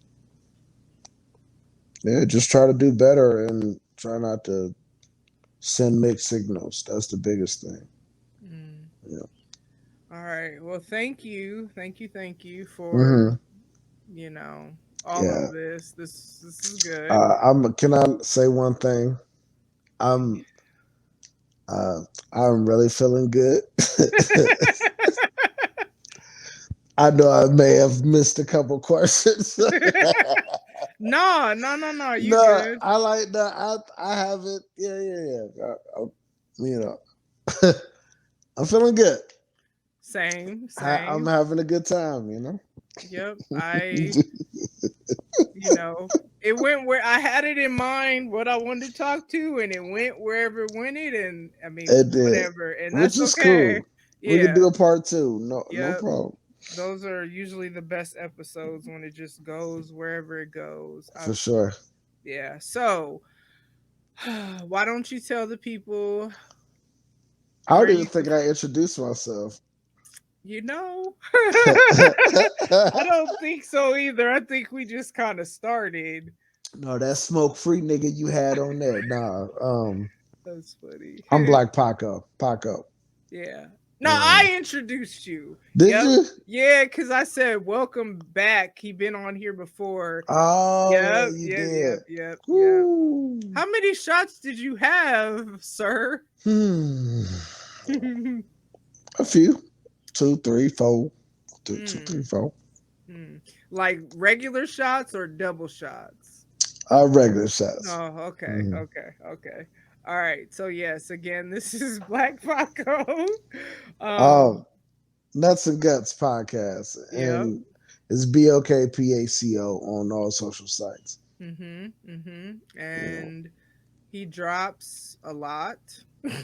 Speaker 4: yeah, just try to do better and try not to send mixed signals. That's the biggest thing.
Speaker 3: Mm.
Speaker 4: Yeah.
Speaker 3: All right. Well, thank you for
Speaker 4: Hmm.
Speaker 3: all
Speaker 4: Yeah.
Speaker 3: of this. This is good.
Speaker 4: Can I say one thing? I'm uh, I'm really feeling good. I know I may have missed a couple questions.
Speaker 3: No. You
Speaker 4: No,
Speaker 3: good?
Speaker 4: I like that. I have it. Yeah. You know, I'm feeling good. I'm
Speaker 3: Same.
Speaker 4: having a good time.
Speaker 3: Yep. It went where I had it in mind what I wanted to talk to, and it went wherever it went it, and I mean
Speaker 4: It did,
Speaker 3: whatever, and
Speaker 4: which
Speaker 3: that's
Speaker 4: is
Speaker 3: okay.
Speaker 4: cool. We could
Speaker 3: Yeah.
Speaker 4: do a part two. No
Speaker 3: Yep.
Speaker 4: problem.
Speaker 3: Those are usually the best episodes when it just goes wherever it goes.
Speaker 4: For sure.
Speaker 3: Yeah. So, why don't you tell the people
Speaker 4: I
Speaker 3: where
Speaker 4: don't even
Speaker 3: you can?
Speaker 4: think I introduced myself.
Speaker 3: You know, I don't think so either. I think we just kind of started.
Speaker 4: No, that smoke free nigga you had on there. Nah,
Speaker 3: That's funny.
Speaker 4: I'm Black Paco. Paco.
Speaker 3: Yeah. No,
Speaker 4: Yeah.
Speaker 3: I introduced you.
Speaker 4: Did
Speaker 3: Yep.
Speaker 4: you?
Speaker 3: Yeah, because I said welcome back. He been on here before.
Speaker 4: Oh yeah,
Speaker 3: Yep.
Speaker 4: you
Speaker 3: Yep.
Speaker 4: did.
Speaker 3: Yep. Yep. Yep.
Speaker 4: Woo.
Speaker 3: How many shots did you have, sir?
Speaker 4: Hmm. A few. Two, three, four. Two,
Speaker 3: Hmm.
Speaker 4: three, four.
Speaker 3: Like regular shots or double shots?
Speaker 4: Regular shots.
Speaker 3: Oh, okay,
Speaker 4: Mhm.
Speaker 3: okay. All right. So yes, again, this is Black Paco. um,
Speaker 4: Um, Nuts and Guts podcast,
Speaker 3: yep.
Speaker 4: and it's Blk Paco on all social sites. Yeah.
Speaker 3: And he drops a lot.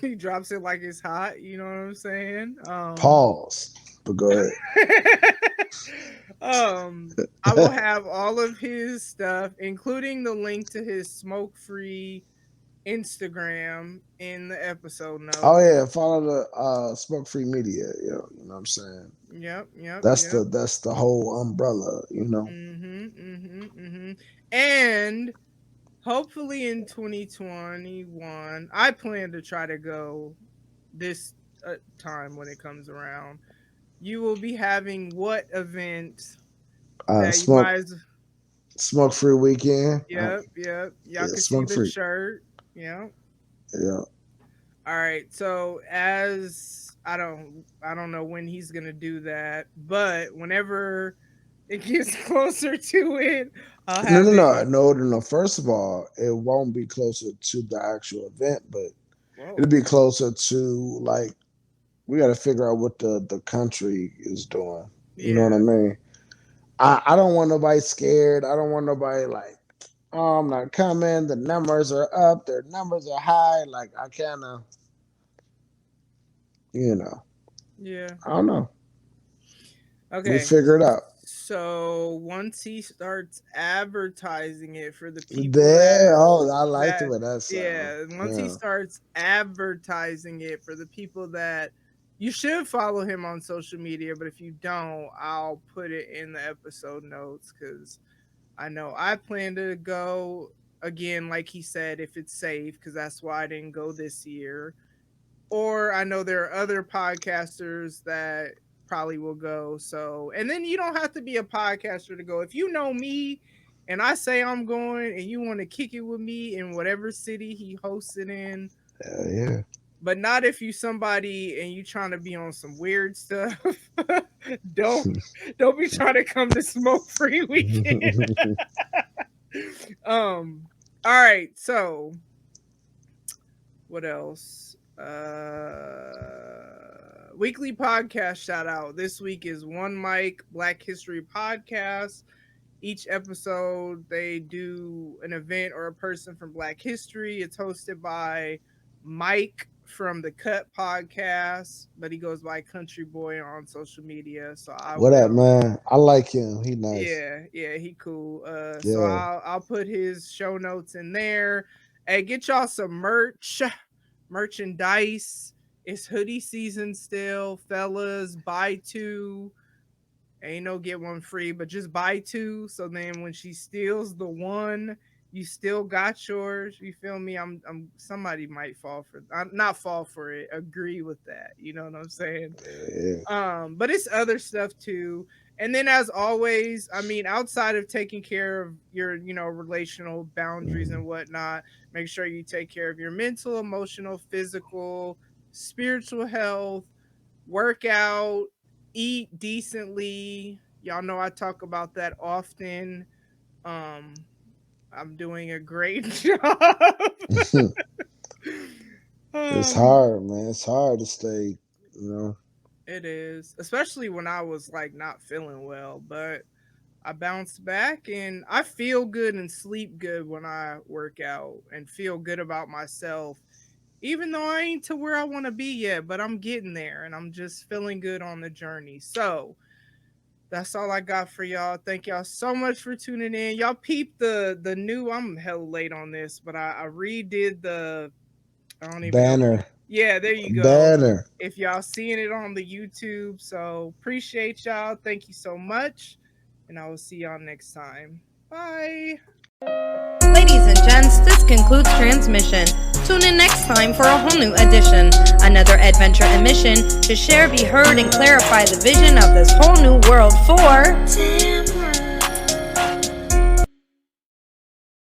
Speaker 3: He drops it like it's hot. You know what I'm saying?
Speaker 4: Pause. But go ahead.
Speaker 3: I will have all of his stuff, including the link to his smoke-free Instagram in the episode
Speaker 4: Oh
Speaker 3: notes.
Speaker 4: yeah, follow the smoke free media. Yeah, you know what I'm saying.
Speaker 3: Yep.
Speaker 4: That's the whole umbrella.
Speaker 3: And hopefully in 2021, I plan to try to go this time when it comes around. You will be having what event that you
Speaker 4: Smoke
Speaker 3: might as
Speaker 4: smoke free weekend.
Speaker 3: Yep. Y'all
Speaker 4: Yeah,
Speaker 3: can see
Speaker 4: smoke
Speaker 3: the
Speaker 4: free.
Speaker 3: shirt. Yep.
Speaker 4: Yeah.
Speaker 3: All right. So as I don't know when he's gonna do that, but whenever it gets closer to it, I'll
Speaker 4: No,
Speaker 3: have
Speaker 4: no,
Speaker 3: it.
Speaker 4: no, no, no, no. First of all, it won't be closer to the actual event, but it'll
Speaker 3: Whoa.
Speaker 4: be closer to like we got to figure out what the country is doing. You know what I
Speaker 3: Yeah.
Speaker 4: mean? I don't want nobody scared. I don't want nobody like, oh, I'm not coming. The numbers are up. Their numbers are high. Like I kind of, you know,
Speaker 3: Yeah.
Speaker 4: I don't know. We
Speaker 3: Okay.
Speaker 4: figure it out.
Speaker 3: So once he starts advertising it for the people
Speaker 4: There. Oh, I like the
Speaker 3: that
Speaker 4: way that sounds.
Speaker 3: yeah, once he
Speaker 4: Yeah.
Speaker 3: starts advertising it for the people that you should follow him on social media, but if you don't, I'll put it in the episode notes cuz I know I plan to go again like he said if it's safe cuz that's why I didn't go this year. Or I know there are other podcasters that probably will go. So, and then you don't have to be a podcaster to go. If you know me and I say I'm going and you want to kick it with me in whatever city he hosts it in,
Speaker 4: Yeah.
Speaker 3: but not if you somebody and you trying to be on some weird stuff. don't don't be trying to come to smoke free weekend. All right, so what else? Weekly podcast shout out. This week is One Mic Black History Podcast. Each episode, they do an event or a person from Black history. It's hosted by Mike from the Cut Podcast, but he goes by Country Boy on social media. So I
Speaker 4: What up,
Speaker 3: will.
Speaker 4: man? I like him. He nice.
Speaker 3: Yeah, he cool. So
Speaker 4: Yeah.
Speaker 3: I'll put his show notes in there. Hey, get y'all some merchandise. It's hoodie season still, fellas. Buy two. Ain't no get one free, but just buy two. So then when she steals the one, you still got yours. You feel me? I'm somebody might fall for not fall for it, agree with that. You know what I'm saying?
Speaker 4: Yeah.
Speaker 3: But it's other stuff too. And then as always, I mean, outside of taking care of your, relational boundaries and whatnot, make sure you take care of your mental, emotional, physical, spiritual health, work out, eat decently. Y'all know I talk about that often. I'm doing a great job.
Speaker 4: It's hard, man. It's hard to stay,
Speaker 3: It is, especially when I was like not feeling well, but I bounced back and I feel good and sleep good when I work out and feel good about myself, even though I ain't to where I want to be yet, but I'm getting there and I'm just feeling good on the journey. So that's all I got for y'all. Thank y'all so much for tuning in. Y'all peep the new, I'm hella late on this, but I redid the, I don't even know.
Speaker 4: banner.
Speaker 3: Yeah, there you go.
Speaker 4: Banner.
Speaker 3: If y'all seeing it on the YouTube. So appreciate y'all. Thank you so much. And I will see y'all next time. Bye.
Speaker 2: Ladies and gents, this concludes transmission. Tune in next time for a whole new edition. Another adventure and mission to share, be heard, and clarify the vision of this whole new world for...